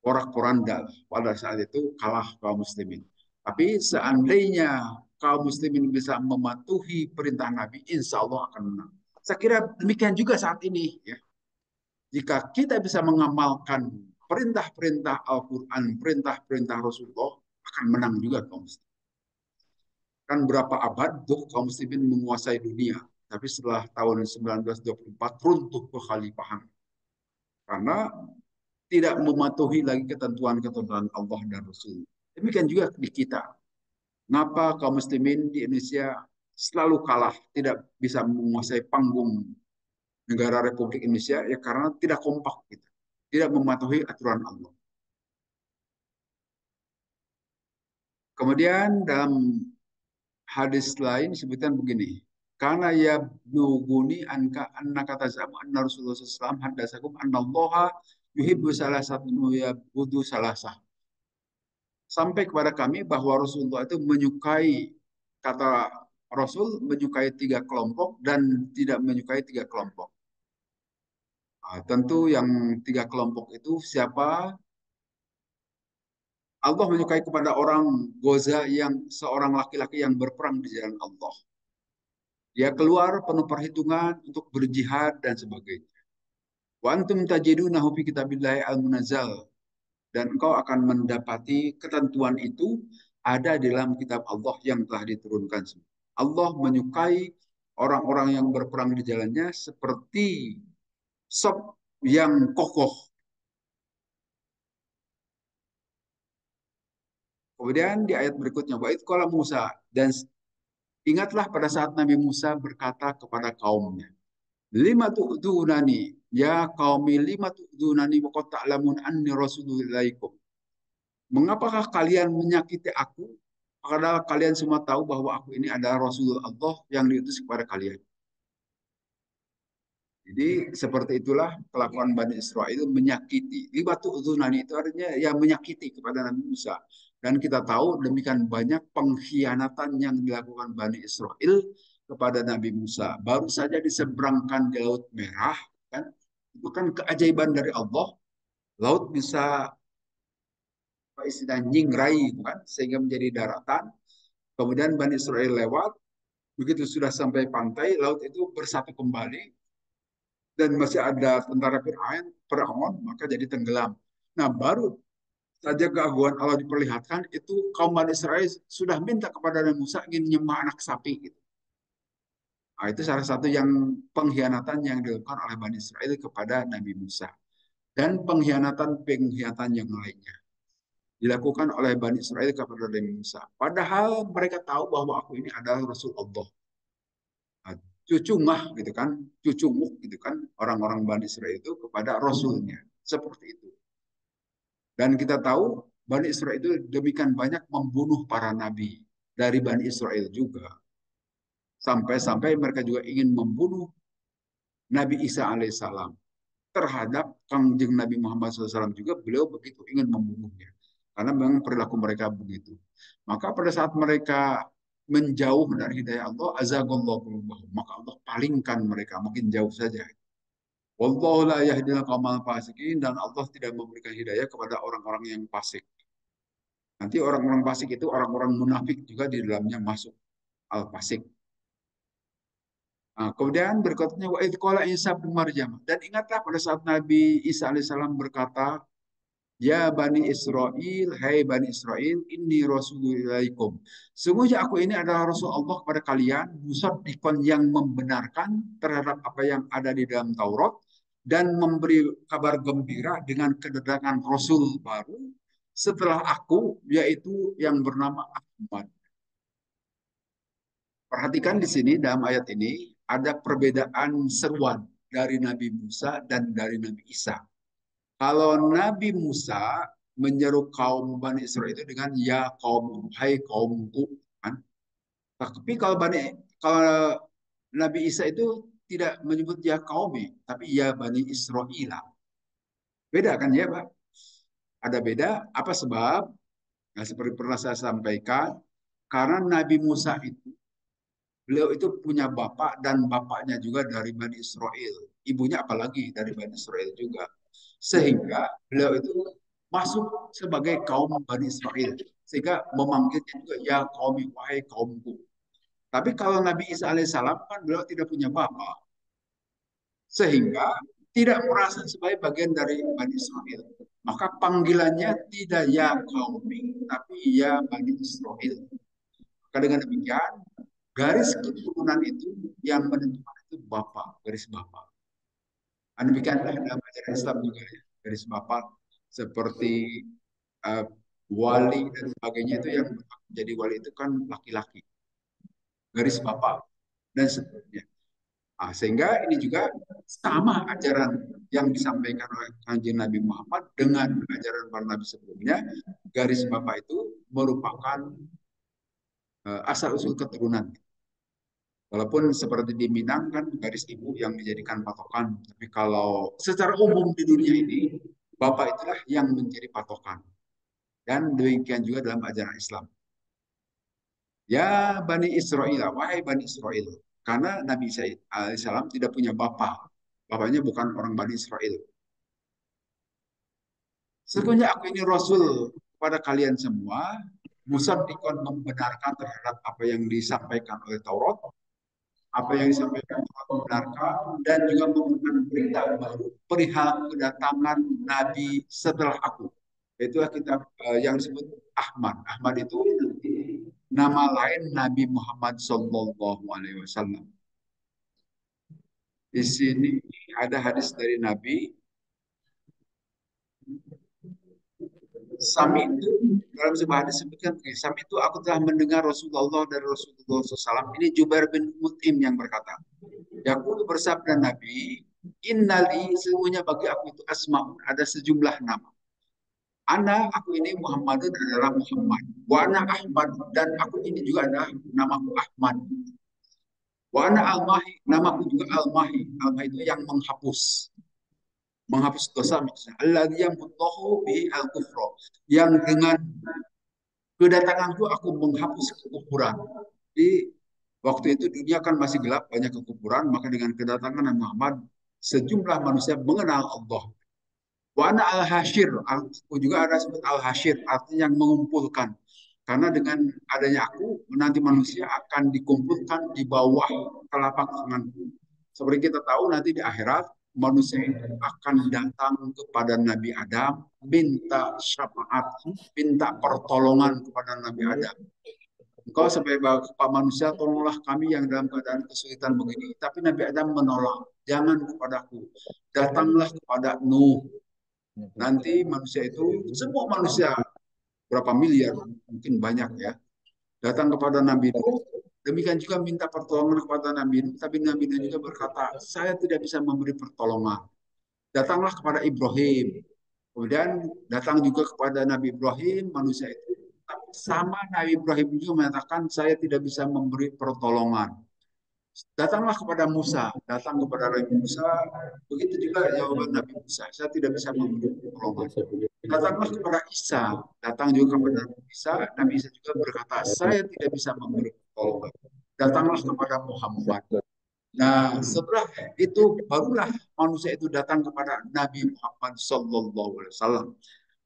porak-poranda. Pada saat itu kalah kaum muslimin. Tapi seandainya kaum muslimin bisa mematuhi perintah Nabi, insya Allah akan menang. Saya kira demikian juga saat ini. Ya. Jika kita bisa mengamalkan perintah-perintah Al-Quran, perintah-perintah Rasulullah, akan menang juga kaum muslimin. Kan berapa abad tuh kaum muslimin menguasai dunia. Tapi setelah tahun 1924 runtuh kekhalifahan. Karena tidak mematuhi lagi ketentuan-ketentuan Allah dan Rasul. Demikian juga di kita. Mengapa kaum muslimin di Indonesia selalu kalah, tidak bisa menguasai panggung negara Republik Indonesia? Ya karena tidak kompak kita, tidak mematuhi aturan Allah. Kemudian dalam hadis lain disebutkan begini, karena ya nuguni anka anna kata zamu anna Rasulullah SAW hadasakum anna Allah yuhibbu salah satu ya budu salah sah. Sampai kepada kami bahwa Rasulullah itu menyukai, kata Rasul menyukai tiga kelompok dan tidak menyukai tiga kelompok. Nah, tentu yang tiga kelompok itu siapa? Allah menyukai kepada orang Goza yang seorang laki-laki yang berperang di jalan Allah. Dia keluar penuh perhitungan untuk berjihad dan sebagainya. Wa antum tajidunahu fi kitabillahi al-munazzal. Dan engkau akan mendapati ketentuan itu ada di dalam kitab Allah yang telah diturunkan. Allah menyukai orang-orang yang berperang di jalannya seperti sop yang kokoh. Kemudian di ayat berikutnya, wa qala Musa, dan ingatlah pada saat Nabi Musa berkata kepada kaumnya, lima tu'dunani, ya qaumi lima tu'dunani wa qad ta'lamun anni rasululaikum. Mengapakah kalian menyakiti aku? Padahal kalian semua tahu bahwa aku ini adalah Rasul Allah yang diutus kepada kalian. Jadi seperti itulah kelakuan Bani Israel menyakiti. Libatu uzunani itu artinya ya menyakiti kepada Nabi Musa. Dan kita tahu demikian banyak pengkhianatan yang dilakukan Bani Israel kepada Nabi Musa. Baru saja diseberangkan di Laut Merah, kan? Itu kan keajaiban dari Allah. Laut bisa istilah nyingrai, kan? Sehingga menjadi daratan. Kemudian Bani Israel lewat, begitu sudah sampai pantai, laut itu bersatu kembali dan masih ada tentara Fir'aun, maka jadi tenggelam. Nah, baru saja keagungan Allah diperlihatkan, itu kaum Bani Israel sudah minta kepada Nabi Musa ingin nyembah anak sapi. Gitu. Nah, itu salah satu yang pengkhianatan yang dilakukan oleh Bani Israel kepada Nabi Musa. Dan pengkhianatan yang lainnya dilakukan oleh Bani Israel kepada Nabi Musa. Padahal mereka tahu bahwa aku ini adalah Rasul Allah. Nah, cucu mah gitu kan, cucu muk gitu kan, orang-orang Bani Israel itu kepada Rasulnya. Seperti itu. Dan kita tahu Bani Israel itu demikian banyak membunuh para nabi dari Bani Israel juga. Sampai-sampai mereka juga ingin membunuh Nabi Isa alaihissalam. Terhadap Kangjeng Nabi Muhammad SAW juga beliau begitu ingin membunuhnya. Karena memang perilaku mereka begitu. Maka pada saat mereka menjauh dari hidayah Allah, azagallahu qulubahum, maka Allah palingkan mereka makin jauh saja. Wallahu la yahdil qaumal fasikin, dan Allah tidak memberikan hidayah kepada orang-orang yang fasik. Nanti orang-orang fasik itu orang-orang munafik juga di dalamnya masuk al-fasik. Nah, kemudian berikutnya wa idh qala Isa bin Maryam, dan ingatlah pada saat Nabi Isa alaihissalam berkata, ya Bani Israel, hai Bani Israel, inni rasululaikum. Sungguhnya aku ini adalah Rasul Allah kepada kalian, musaddiqan yang membenarkan terhadap apa yang ada di dalam Taurat, dan memberi kabar gembira dengan kedatangan Rasul baru setelah aku, yaitu yang bernama Ahmad. Perhatikan di sini dalam ayat ini ada perbedaan seruan dari Nabi Musa dan dari Nabi Isa. Kalau Nabi Musa menyeru kaum Bani Israel itu dengan ya kaum, hai kaumku, kan? Tapi kalau Nabi Isa itu tidak menyebut ya kaumi, tapi ya Bani Israel. Beda kan ya, Pak? Ada beda. Apa sebab? Nah, seperti pernah saya sampaikan, karena Nabi Musa itu beliau itu punya bapak dan bapaknya juga dari Bani Israel. Ibunya apalagi dari Bani Israel juga. Sehingga beliau itu masuk sebagai kaum Bani Israel. Sehingga memanggilnya juga ya kaum, wahai kaumku. Tapi kalau Nabi Isa alaihissalam kan beliau tidak punya bapak. Sehingga tidak merasa sebagai bagian dari Bani Israel. Maka panggilannya tidak ya kaumi, tapi ya Bani Israel. Maka dengan demikian, garis keturunan itu yang menentukan itu bapak, garis bapak. Demikianlah dalam ajaran Islam juga ya, garis bapak seperti uh, wali dan sebagainya itu yang menjadi wali itu kan laki-laki, garis bapak dan seterusnya. Sehingga ini juga sama ajaran yang disampaikan oleh Kanjeng Nabi Muhammad dengan ajaran para nabi sebelumnya. Garis bapak itu merupakan asal usul keturunan. Walaupun seperti di Minang kan garis ibu yang dijadikan patokan, tapi kalau secara umum di dunia ini, bapak itulah yang menjadi patokan. Dan demikian juga dalam ajaran Islam. Ya Bani Israel, wahai Bani Israel. Karena Nabi Isa alaihissalam tidak punya bapak. Bapaknya bukan orang Bani Israel. Sesungguhnya aku ini Rasul kepada kalian semua. Musaddiqan membenarkan terhadap apa yang disampaikan oleh Taurat, apa yang disampaikan Taurat membenarkan, dan juga memberikan berita baru perihal kedatangan Nabi setelah aku. Itulah kitab yang disebut Ahmad. Ahmad itu nama lain Nabi Muhammad Sallallahu Alaihi Wasallam. Di sini ada hadis dari Nabi. Sami itu dalam sebuah hadis disebutkan, Sami itu aku telah mendengar Rasulullah dari Rasulullah SAW. Ini Jubair bin Mut'im yang berkata, Yaqulu bersabda Nabi, Innali sesungguhnya bagi aku itu asma'un, ada sejumlah nama. Aku ini Muhammadun adalah Muhammad. Wa ana Ahmad, dan aku ini juga ada namaku Ahmad. Wa ana Al-Mahi, namaku juga Al-Mahi. Al-Mahi itu yang menghapus. Menghapus dosa maksudnya. Alladzi yamhullahu bihi al-kufra. Yang dengan kedatanganku aku menghapus kekufuran. Di waktu itu dunia kan masih gelap, banyak kekufuran, maka dengan kedatangan Nabi Muhammad sejumlah manusia mengenal Allah. Wa ana al-hashir, aku juga ada sebut al-hashir, artinya yang mengumpulkan. Karena dengan adanya aku, nanti manusia akan dikumpulkan di bawah telapak tanganku. Seperti kita tahu nanti di akhirat, manusia itu akan datang kepada Nabi Adam, minta syafaat, minta pertolongan kepada Nabi Adam. Engkau sebagai bapak manusia, tolonglah kami yang dalam keadaan kesulitan begini. Tapi Nabi Adam menolak, jangan kepadaku, datanglah kepada Nuh. Nanti manusia itu, semua manusia, berapa miliar, mungkin banyak ya, datang kepada Nabi Nuh. Demikian juga minta pertolongan kepada Nabi Nuh, tapi Nabi Nuh juga berkata, saya tidak bisa memberi pertolongan. Datanglah kepada Ibrahim. Kemudian datang juga kepada Nabi Ibrahim, manusia itu. Tapi sama Nabi Ibrahim juga menyatakan, saya tidak bisa memberi pertolongan. Datanglah kepada Musa, datang kepada Nabi Musa, begitu juga jawaban Nabi Musa, saya tidak bisa memberi pertolongan. Datanglah kepada Isa, datang juga kepada Nabi Isa juga berkata, saya tidak bisa memberi pertolongan. Datanglah kepada Muhammad. Nah, setelah itu barulah manusia itu datang kepada Nabi Muhammad Sallallahu Alaihi Wasallam.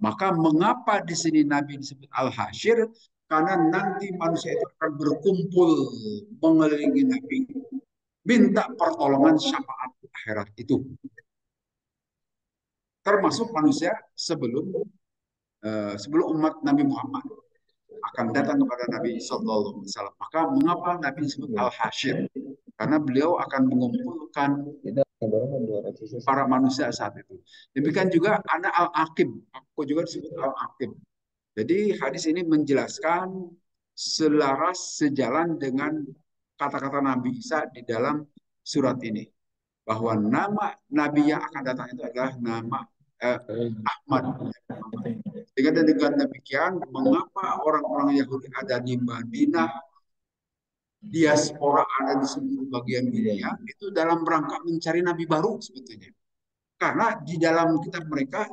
Maka mengapa di sini Nabi disebut Al-Hashir? Karena nanti manusia itu akan berkumpul mengelilingi Nabi, minta pertolongan syafaat akhirat itu. Termasuk manusia sebelum umat Nabi Muhammad akan datang kepada Nabi Sallallahu Alaihi Wasallam. Maka mengapa Nabi disebut Al-Hashir? Karena beliau akan mengumpulkan para manusia saat itu. Demikian juga anak Al-Aqib. Aku juga disebut Al-Aqib. Jadi hadis ini menjelaskan selaras sejalan dengan kata-kata Nabi Isa di dalam surat ini. Bahwa nama Nabi yang akan datang itu adalah nama Ahmad. Dengan demikian, mengapa orang-orang Yahudi ada di Madinah, diaspora ada di seluruh bagian dunia, itu dalam rangka mencari Nabi baru sebetulnya. Karena di dalam kitab mereka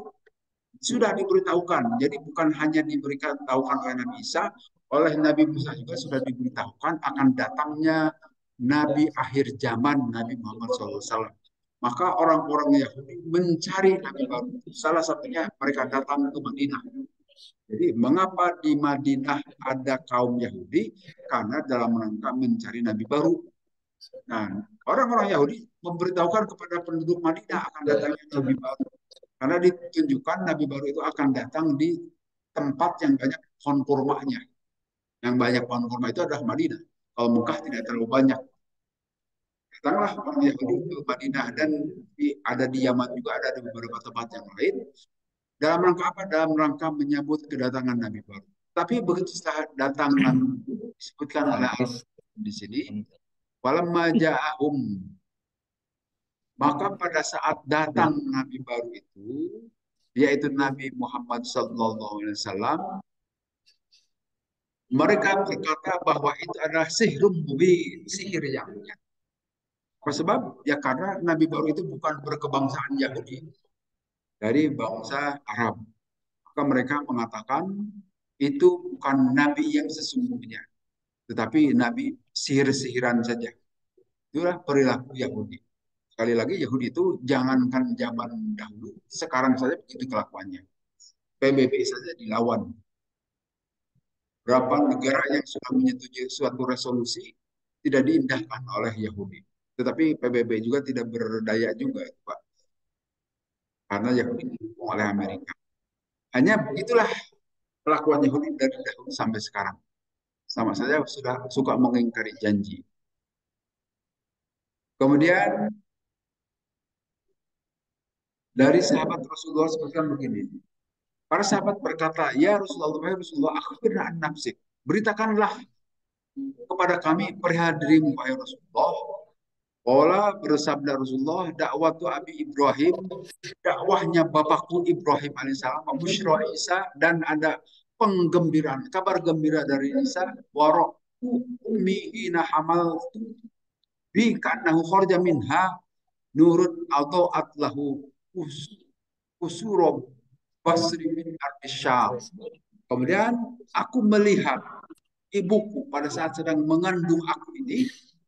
sudah diberitahukan. Jadi bukan hanya diberitahukan oleh Nabi Isa, oleh Nabi Musa juga sudah diberitahukan akan datangnya Nabi akhir zaman, Nabi Muhammad SAW. Maka orang-orang Yahudi mencari Nabi baru. Salah satunya mereka datang ke Madinah. Jadi mengapa di Madinah ada kaum Yahudi? Karena dalam rangka mencari Nabi baru. Nah, orang-orang Yahudi memberitahukan kepada penduduk Madinah akan datangnya Nabi baru. Karena ditunjukkan Nabi baru itu akan datang di tempat yang banyak pohon kurmanya. Yang banyak pohon kurma itu adalah Madinah. Kalau Mekah tidak terlalu banyak. Datanglah orang Yahudi ke Madinah dan ada di Yaman juga, ada di beberapa tempat yang lain. Dalam rangka apa? Dalam rangka menyambut kedatangan Nabi baru. Tapi begitu datang Nabi disebutkan oleh Allah di sini, walamma ja'ahum, maka pada saat datang Nabi baru itu, yaitu Nabi Muhammad SAW, mereka berkata bahwa itu adalah sihrum mubin, sihir yang nyata. Apa sebab? Ya karena Nabi baru itu bukan berkebangsaan Yahudi, dari bangsa Arab. Maka mereka mengatakan itu bukan Nabi yang sesungguhnya, tetapi Nabi sihir-sihiran saja. Itulah perilaku Yahudi. Sekali lagi Yahudi itu jangankan zaman dahulu, sekarang saja begitu kelakuannya. PBB saja dilawan. Berapa negara yang sudah menyetujui suatu resolusi tidak diindahkan oleh Yahudi. Tetapi PBB juga tidak berdaya juga, Pak. Karena Yahudi didukung oleh Amerika. Hanya begitulah kelakuan Yahudi dari dahulu sampai sekarang. Sama saja sudah suka mengingkari janji. Kemudian dari sahabat Rasulullah sebutkan begini. Para sahabat berkata, ya Rasulullah, akhbirna an nafsik. Beritakanlah kepada kami perihal dirimu, wahai Rasulullah. Qala bersabda Rasulullah, dakwatu Abi Ibrahim, dakwahnya bapakku Ibrahim alaihissalam, Busyra Isa, dan ada penggembiraan, kabar gembira dari Isa, waroku ummi ina hamal bi kanahu kharja minha nurut atau atlahu usuro basri min ardisyam. Kemudian aku melihat ibuku pada saat sedang mengandung aku ini,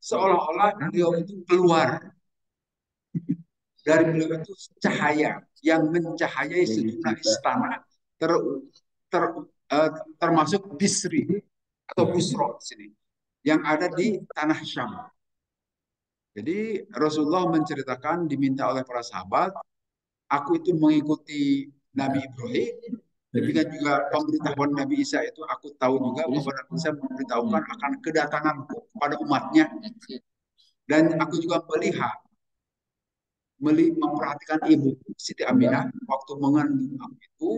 seolah-olah beliau itu keluar dari beliau itu cahaya yang mencahayai sejumlah istana ter, ter, termasuk Bisri atau Busro di sini yang ada di tanah Syam. Jadi Rasulullah menceritakan diminta oleh para sahabat, aku itu mengikuti Nabi Ibrahim. Demikian juga pemberitahuan Nabi Isa itu aku tahu juga bahwa Nabi Isa memberitahukan akan kedatanganku kepada umatnya. Dan aku juga melihat memperhatikan ibu Siti Aminah waktu mengandung aku itu,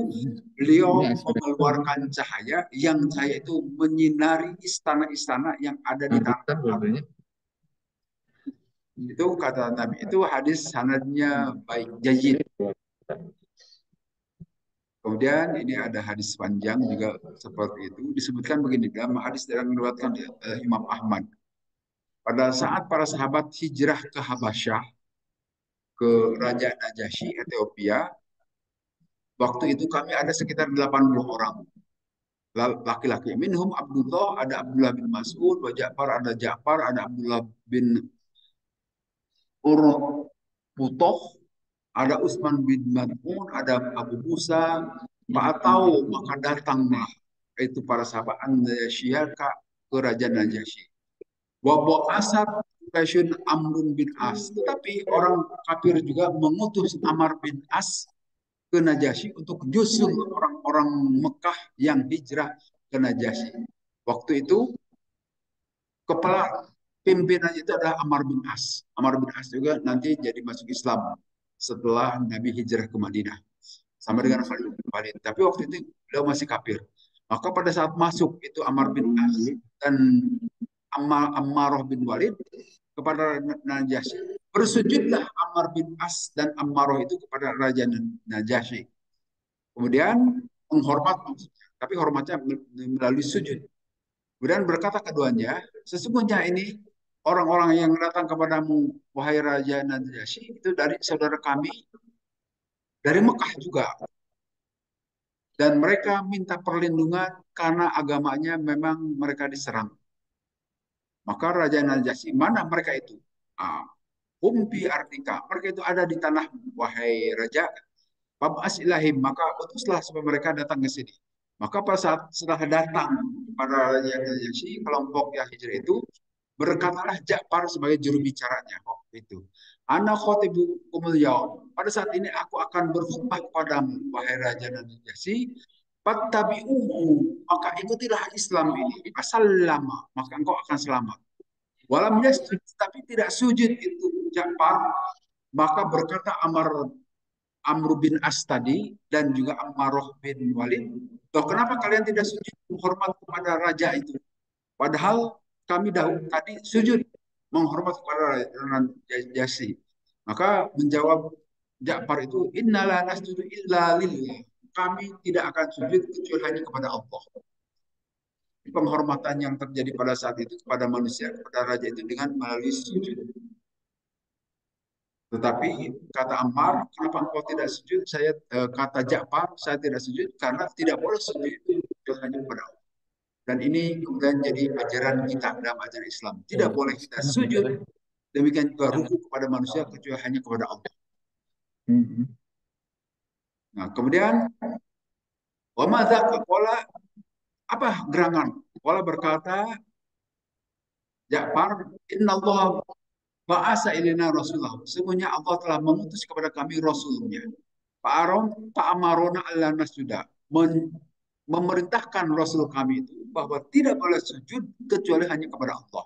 beliau mengeluarkan cahaya yang cahaya itu menyinari istana-istana yang ada di tanah. Itu kata Nabi, itu hadis sanadnya baik, jayid. Kemudian ini ada hadis panjang juga seperti itu. Disebutkan begini dalam hadis yang diriwayatkan Imam Ahmad. Pada saat para sahabat hijrah ke Habasyah, ke Raja Najasyi Ethiopia, waktu itu kami ada sekitar 80 orang laki-laki. Minhum Abdullah, ada Abdullah bin Mas'ud, wa Ja'far, ada Ja'far, ada Abdullah bin Urbutoh, ada Utsman bin Mad'un, ada Abu Musa, atau maka datanglah itu para sahabat An-Najasyiyah ke Raja Najasyi. Wa asad Quraisyun Amrun bin As. Tetapi orang kafir juga mengutus Amr bin As ke Najasyi untuk justru orang-orang Mekah yang hijrah ke Najasyi. Waktu itu kepala pimpinannya itu adalah Amr bin As. Amr bin As juga nanti jadi masuk Islam setelah Nabi hijrah ke Madinah sama dengan Khalid bin Walid. Tapi waktu itu beliau masih kafir. Maka pada saat masuk itu Amr bin As dan Ammarah bin Walid kepada Najasyi. Bersujudlah Ammar bin As dan Ammarah itu kepada Raja Najasyi. Kemudian menghormat, tapi hormatnya melalui sujud. Kemudian berkata keduanya, sesungguhnya ini orang-orang yang datang kepadamu, wahai Raja Najasyi, itu dari saudara kami, dari Mekah juga. Dan mereka minta perlindungan karena agamanya memang mereka diserang. Maka Raja Najasyi, mana mereka itu? Ah, Umpi artika, mereka itu ada di tanah, wahai Raja. Babas ilahim, maka utuslah supaya mereka datang ke sini. Maka pada saat setelah datang para Raja Najasyi, kelompok yang hijrah itu, berkatalah Ja'far sebagai juru bicaranya waktu itu. Ana khotibu kumul yaum. Pada saat ini aku akan berkhutbah kepadamu, wahai Raja Najasyi. Fattabi'uhu, maka ikutilah Islam ini. Asallama, maka engkau akan selamat. Walam yasjud, tapi tidak sujud itu Ja'far. Maka berkata Amr bin As tadi dan juga Ammarah bin Walid, loh kenapa kalian tidak sujud menghormat kepada raja itu? Padahal kami tadi sujud menghormat kepada Najasyi. Maka menjawab Ja'far itu, innala nasjudu illa lillah. Kami tidak akan sujud kecuali hanya kepada Allah. Penghormatan yang terjadi pada saat itu kepada manusia, kepada raja itu dengan melalui sujud. Tetapi kata Ammar, kenapa engkau tidak sujud? Kata Ja'far, saya tidak sujud karena tidak boleh sujud itu hanya kepada Allah. Dan ini kemudian jadi ajaran kita dalam ajaran Islam. Tidak boleh kita sujud, demikian juga ruku kepada manusia kecuali hanya kepada Allah. Nah, kemudian wa madza qala, apa gerangan? Qala berkata Ja'far, innallaha ba'asa ilaina rasulahu. Sesungguhnya Allah telah mengutus kepada kami rasulnya. Pak Amarona Allah Nasjuda memerintahkan Rasul kami itu bahwa tidak boleh sujud kecuali hanya kepada Allah.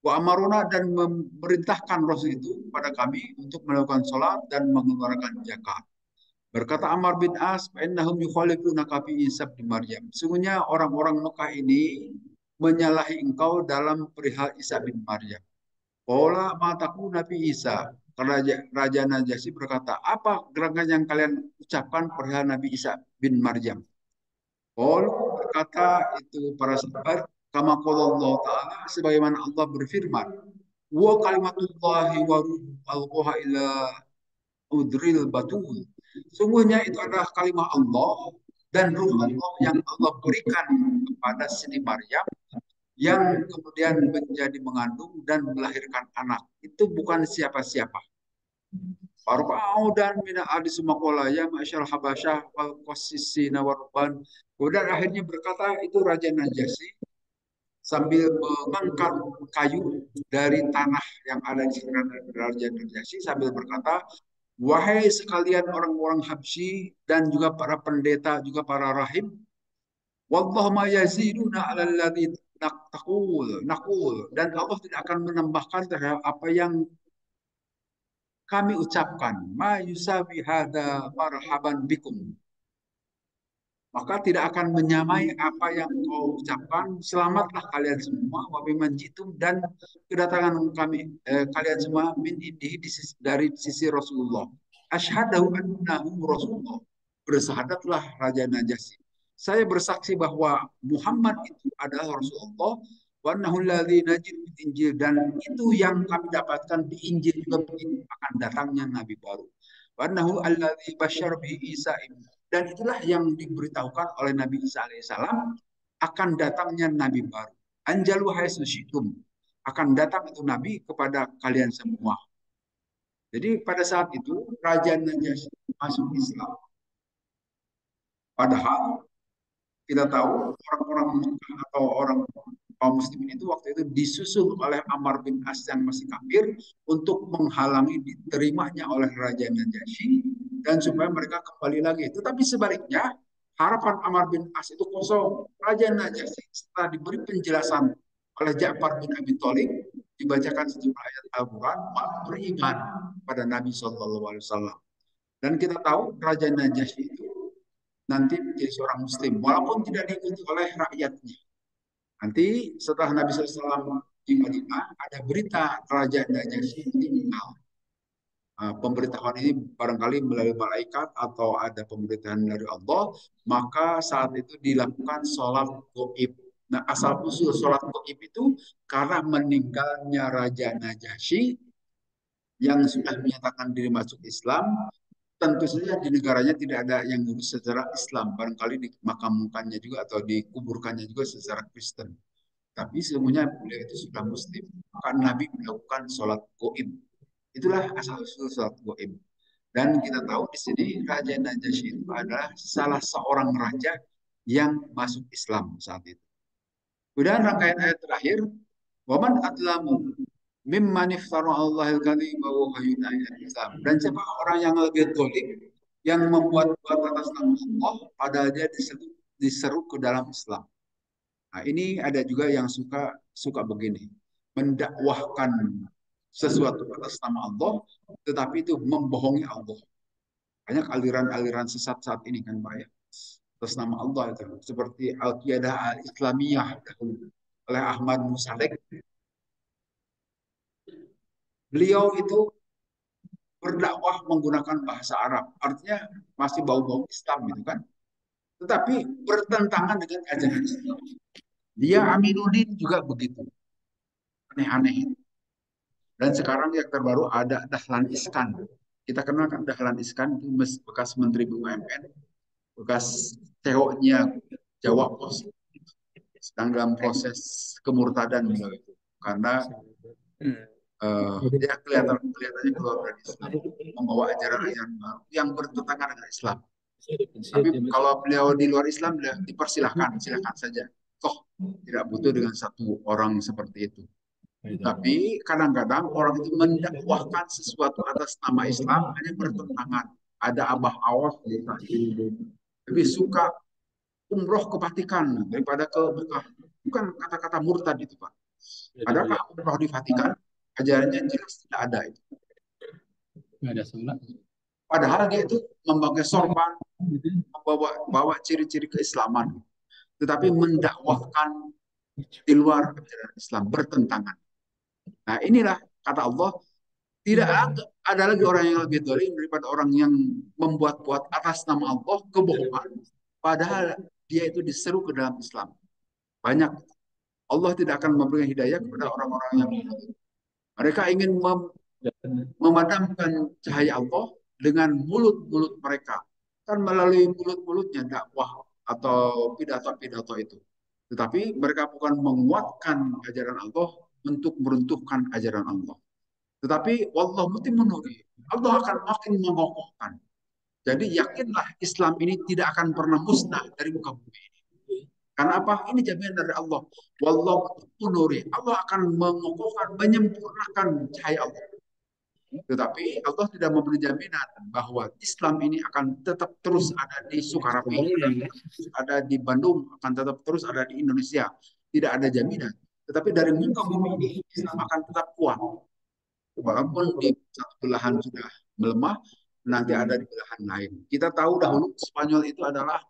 Wa Amarona dan memerintahkan Rasul itu kepada kami untuk melakukan sholat dan mengeluarkan zakat. Berkata Ammar bin As, "Innahum yukhalifuna fi Isa bin Maryam." Sungguhnya orang-orang Mekah ini menyalahi engkau dalam perihal Isa bin Maryam. Qala mataku Nabi Isa. Raja Najasyi berkata, apa gerangan yang kalian ucapkan perihal Nabi Isa bin Maryam? Qalu berkata itu para sahabat, kama qala Allah Ta'ala, sebagaimana Allah berfirman, wa kalimatullahi wa ruhuha ila udril batul. Sungguhnya itu adalah kalimat Allah dan ruh Allah yang Allah berikan kepada Siti Maryam yang kemudian menjadi mengandung dan melahirkan anak. Itu bukan siapa-siapa. Arba'au dan mina adi sumakola ya masyarakat Habasyah wal qasisi nawarban. Kemudian akhirnya berkata itu Raja Najasyi sambil mengangkat kayu dari tanah yang ada di sekitar Raja Najasyi sambil berkata, wahai sekalian orang-orang Habsyi dan juga para pendeta juga para rahib, wallahu ma yaziduna 'ala alladzi naqul dan Allah tidak akan menambahkan terhadap apa yang kami ucapkan, ma yusabi hada marhaban bikum, maka tidak akan menyamai apa yang kau ucapkan. Selamatlah kalian semua wa biman jitum, dan kedatangan kami kalian semua min indihi dari sisi Rasulullah, asyhadu annahu Rasulullah, Bersahadatlah Raja Najasyi. Saya bersaksi bahwa Muhammad itu adalah Rasulullah wa annahu alladzi najid Injil, dan itu yang kami dapatkan di Injil juga begitu, akan datangnya nabi baru. Wa annahu alladzi basyara bihi Isa, dan itulah yang diberitahukan oleh Nabi Isa alaihissalam, akan datangnya nabi baru. Anjalu haitsu syi'tum, akan datang itu nabi kepada kalian semua. Jadi pada saat itu Raja Najasyi masuk Islam. Padahal kita tahu orang-orang Mekah atau orang kaum muslimin itu waktu itu disusul oleh Ammar bin As yang masih kafir untuk menghalangi diterimanya oleh Raja Najasyi dan supaya mereka kembali lagi. Tetapi sebaliknya, harapan Ammar bin As itu kosong. Raja Najasyi setelah diberi penjelasan oleh Ja'far bin Abi Thalib, dibacakan sejumlah ayat Al-Quran, malah beriman pada Nabi SAW. Dan kita tahu Raja Najasyi itu nanti menjadi seorang muslim walaupun tidak diikuti oleh rakyatnya. Nanti setelah Nabi SAW di Madinah ada berita Raja Najasyi meninggal. Pemberitahuan ini barangkali melalui malaikat atau ada pemberitahuan dari Allah, maka saat itu dilakukan sholat goib. Nah, asal usul sholat goib itu karena meninggalnya Raja Najasyi yang sudah menyatakan diri masuk Islam. Tentu saja di negaranya tidak ada yang ngurus secara Islam. Barangkali dimakamkannya juga atau dikuburkannya juga secara Kristen. Tapi semuanya beliau itu sudah Muslim. Maka Nabi melakukan sholat goib. Itulah asal-usul sholat goib. Dan kita tahu di sini Raja Najasyi itu adalah salah seorang raja yang masuk Islam saat itu. Kemudian rangkaian ayat terakhir, waman atlamu mimman iftara Allahil kadziba wa hayyuna Islam. Dan siapa orang yang lebih zalim yang membuat-buat atas nama Allah padahal dia diseru ke dalam Islam. Nah, ini ada juga yang suka suka begini, mendakwahkan sesuatu atas nama Allah, tetapi itu membohongi Allah. Banyak aliran-aliran sesat saat ini kan Pak ya, atas nama Allah itu. Seperti Al-Qiyadah Al-Islamiyah oleh Ahmad Musadek. Beliau itu berdakwah menggunakan bahasa Arab, artinya masih bau-bau Islam gitu kan. Tetapi bertentangan dengan ajaran Islam. Dia Aminuddin juga begitu, aneh-aneh. Dan sekarang yang terbaru ada Dahlan Iskan. Kita kenal kan Dahlan Iskan itu bekas Menteri BUMN, bekas CEO-nya Jawa Post, sedang dalam proses kemurtadan itu karena dia kelihatannya keluar dari Islam, membawa ajaran-ajaran baru yang bertentangan dengan Islam. Tapi kalau beliau di luar Islam, beliau dipersilahkan, silakan saja. Toh tidak butuh dengan satu orang seperti itu. Tapi kadang-kadang orang itu mendakwahkan sesuatu atas nama Islam hanya bertentangan. Ada Abah Awaf lebih suka umroh ke Vatikan daripada ke Mekah. Bukan kata-kata murtad itu Pak. Adakah umroh di Vatikan? Ajarannya jelas tidak ada itu. Padahal dia itu memakai sorban, membawa ciri-ciri keislaman, tetapi mendakwahkan di luar ajaran Islam, bertentangan. Nah inilah kata Allah, tidak ada lagi orang yang lebih zalim daripada orang yang membuat-buat atas nama Allah kebohongan. Padahal dia itu diseru ke dalam Islam. Banyak. Allah tidak akan memberikan hidayah kepada orang-orang yang mereka ingin memadamkan cahaya Allah dengan mulut-mulut mereka. Kan melalui mulut-mulutnya dakwah atau pidato-pidato itu. Tetapi mereka bukan menguatkan ajaran Allah untuk meruntuhkan ajaran Allah. Tetapi wallahu mutimmun nuri. Allah akan makin mengokohkan. Jadi yakinlah Islam ini tidak akan pernah musnah dari muka bumi ini. Karena apa? Ini jaminan dari Allah. Wallahu mutimmun nuri. Allah akan mengokohkan, menyempurnakan cahaya Allah. Tetapi Allah tidak memberi jaminan bahwa Islam ini akan tetap terus ada di Sukarapi, ada di Bandung, akan tetap terus ada di Indonesia. Tidak ada jaminan. Tetapi dari muka bumi ini Islam akan tetap kuat. Walaupun di satu belahan sudah melemah, nanti ada di belahan lain. Kita tahu dahulu Spanyol itu adalah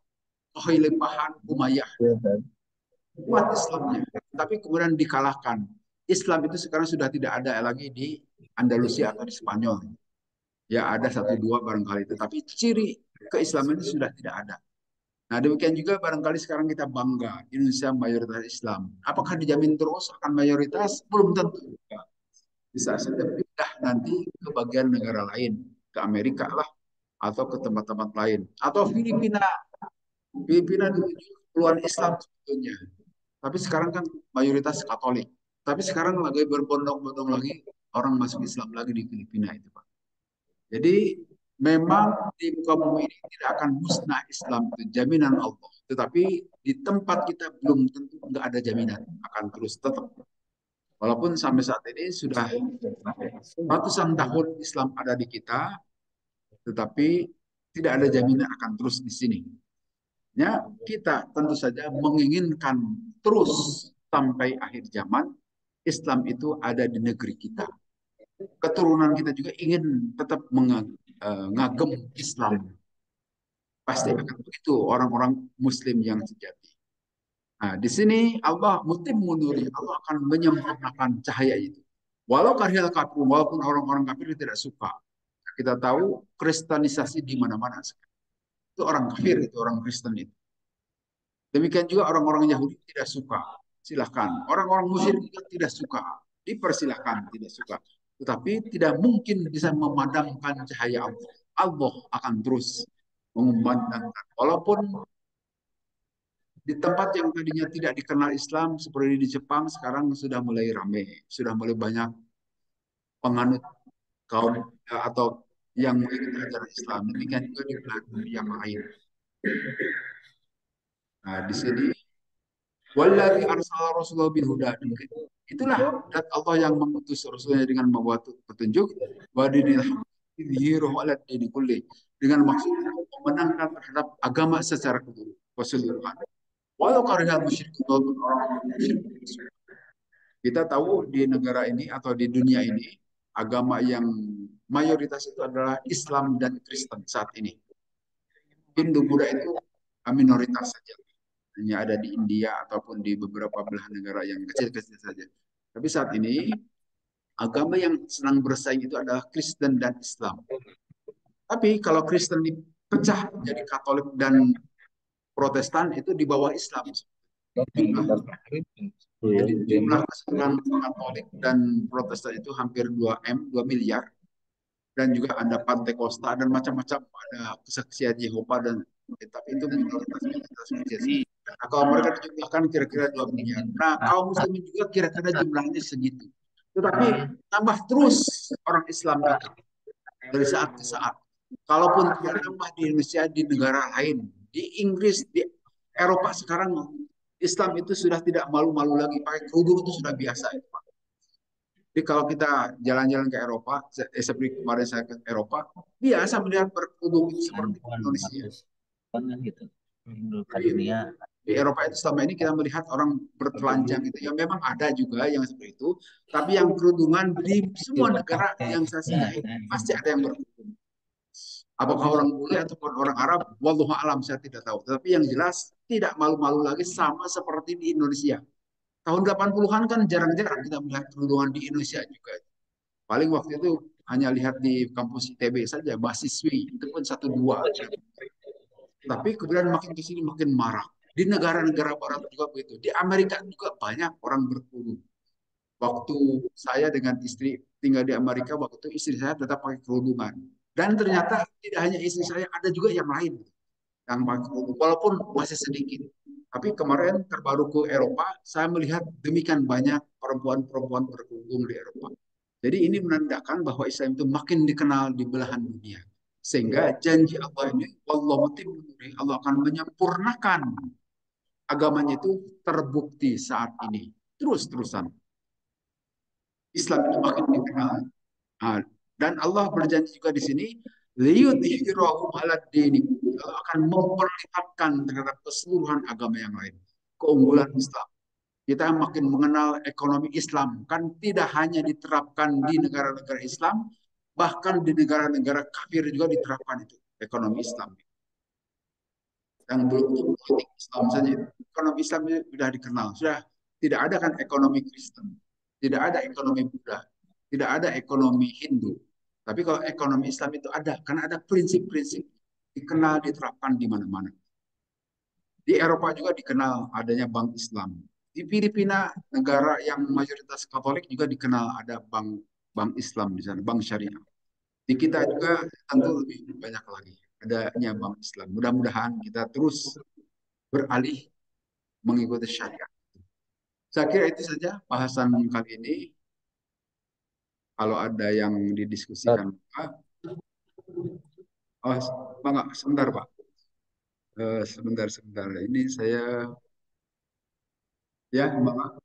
kekhalifahan Umayyah. Kuat Islamnya, tapi kemudian dikalahkan. Islam itu sekarang sudah tidak ada lagi di Andalusia atau di Spanyol. Ya ada satu dua barangkali, tetapi ciri keislaman itu sudah tidak ada. Nah, demikian juga barangkali sekarang kita bangga Indonesia mayoritas Islam. Apakah dijamin terus akan mayoritas? Belum tentu. Bisa saja pindah nanti ke bagian negara lain, ke Amerika lah, atau ke tempat-tempat lain, atau Filipina. Filipina dulu keluar Islam sebetulnya, tapi sekarang kan mayoritas Katolik. Tapi sekarang lagi berbondong-bondong lagi orang masuk Islam lagi di Filipina itu, Pak. Jadi memang di muka bumi ini tidak akan musnah Islam, itu jaminan Allah. Tetapi di tempat kita belum tentu nggak ada jaminan, akan terus tetap. Walaupun sampai saat ini sudah ratusan tahun Islam ada di kita, tetapi tidak ada jaminan akan terus di sini. Ya, kita tentu saja menginginkan terus sampai akhir zaman Islam itu ada di negeri kita. Keturunan kita juga ingin tetap mengagem Islam. Pasti akan begitu orang-orang Muslim yang sejati. Nah, di sini Allah mutim munuri, Allah akan menyempurnakan cahaya itu. Walau karya kafir, walaupun orang-orang kafir tidak suka. Kita tahu kristenisasi di mana-mana. Itu orang kafir, itu orang Kristen itu. Demikian juga orang-orang Yahudi tidak suka. Silahkan. Orang-orang musyrik juga tidak suka. Dipersilahkan tidak suka. Tetapi tidak mungkin bisa memadamkan cahaya Allah. Allah akan terus mengumandangkan. Walaupun di tempat yang tadinya tidak dikenal Islam seperti di Jepang sekarang sudah mulai ramai, sudah mulai banyak penganut kaum atau yang mengikuti ajaran Islam. Demikian juga di belahan bumi yang lain. Nah, di sini wallazi arsala rasulahu bil huda. Itulah dat Allah yang mengutus Rasulnya dengan membawa petunjuk wa dinil haqq ala dini kulli, dengan maksud memenangkan terhadap agama secara keseluruhan. Walau karena musyrik walaupun orang musyrik. Kita tahu di negara ini atau di dunia ini agama yang mayoritas itu adalah Islam dan Kristen saat ini. Hindu Buddha itu minoritas saja, hanya ada di India ataupun di beberapa belahan negara yang kecil-kecil saja. Tapi saat ini agama yang sedang bersaing itu adalah Kristen dan Islam. Tapi kalau Kristen dipecah menjadi Katolik dan Protestan itu di bawah Islam. Jadi jumlah keseluruhan Katolik dan Protestan itu hampir 2 miliar. Dan juga ada Pantai Costa dan macam-macam, ada kesaksian Yehova dan tapi itu minoritas kecil. Nah, kalau mereka dijumlahkan kira-kira 2 miliar. Nah, kaum muslimin juga kira-kira jumlahnya segitu. Tetapi tambah terus orang Islam itu dari saat ke saat. Kalaupun tidak tambah di Indonesia, di negara lain, di Inggris, di Eropa sekarang Islam itu sudah tidak malu-malu lagi, pakai kerudung itu sudah biasa. Jadi kalau kita jalan-jalan ke Eropa, seperti kemarin saya ke Eropa, biasa melihat berkerudung itu seperti Indonesia. Gitu. Di Eropa itu selama ini kita melihat orang bertelanjang itu, ya memang ada juga yang seperti itu, tapi yang kerudungan di semua negara yang saya singgahi pasti ada yang berkerudung. Apakah orang bule ataupun orang Arab, wallahu alam saya tidak tahu. Tetapi yang jelas tidak malu-malu lagi sama seperti di Indonesia. Tahun 80-an kan jarang-jarang kita melihat kerudungan di Indonesia juga. Paling waktu itu hanya lihat di kampus ITB saja, mahasiswi, itu pun satu dua. Tapi kemudian makin ke sini makin marah. Di negara-negara barat juga begitu. Di Amerika juga banyak orang berkerudung. Waktu saya dengan istri tinggal di Amerika, waktu itu istri saya tetap pakai kerudungan. Dan ternyata tidak hanya istri saya, ada juga yang lain yang pakai kerudung, walaupun masih sedikit. Tapi kemarin terbaru ke Eropa, saya melihat demikian banyak perempuan-perempuan berkerudung di Eropa. Jadi ini menandakan bahwa Islam itu makin dikenal di belahan dunia. Sehingga janji Allah ini, Allah akan menyempurnakan agamanya itu terbukti saat ini. Terus-terusan. Islam itu makin dikenal. Nah, dan Allah berjanji juga di sini, liyudhhirahu ala dini. Allah akan memperlihatkan terhadap keseluruhan agama yang lain. Keunggulan Islam. Kita makin mengenal ekonomi Islam. Kan tidak hanya diterapkan di negara-negara Islam, bahkan di negara-negara kafir juga diterapkan itu. Ekonomi Islam. Yang belum itu politik Islam saja. Ekonomi Islam sudah dikenal. Sudah tidak ada kan ekonomi Kristen. Tidak ada ekonomi Buddha. Tidak ada ekonomi Hindu. Tapi kalau ekonomi Islam itu ada. Karena ada prinsip-prinsip. dikenal diterapkan di mana-mana. Di Eropa juga dikenal adanya bank Islam. Di Filipina, negara yang mayoritas Katolik juga dikenal ada bank bank Islam di sana, bank syariah. Di kita juga tentu lebih banyak lagi adanya bank Islam. Mudah-mudahan kita terus beralih mengikuti syariat. Saya kira itu saja bahasan kali ini. Kalau ada yang Eh, didiskusikan, Pak. Oh, Pak, sebentar, Pak. Sebentar. Ini saya, ya, Mbak.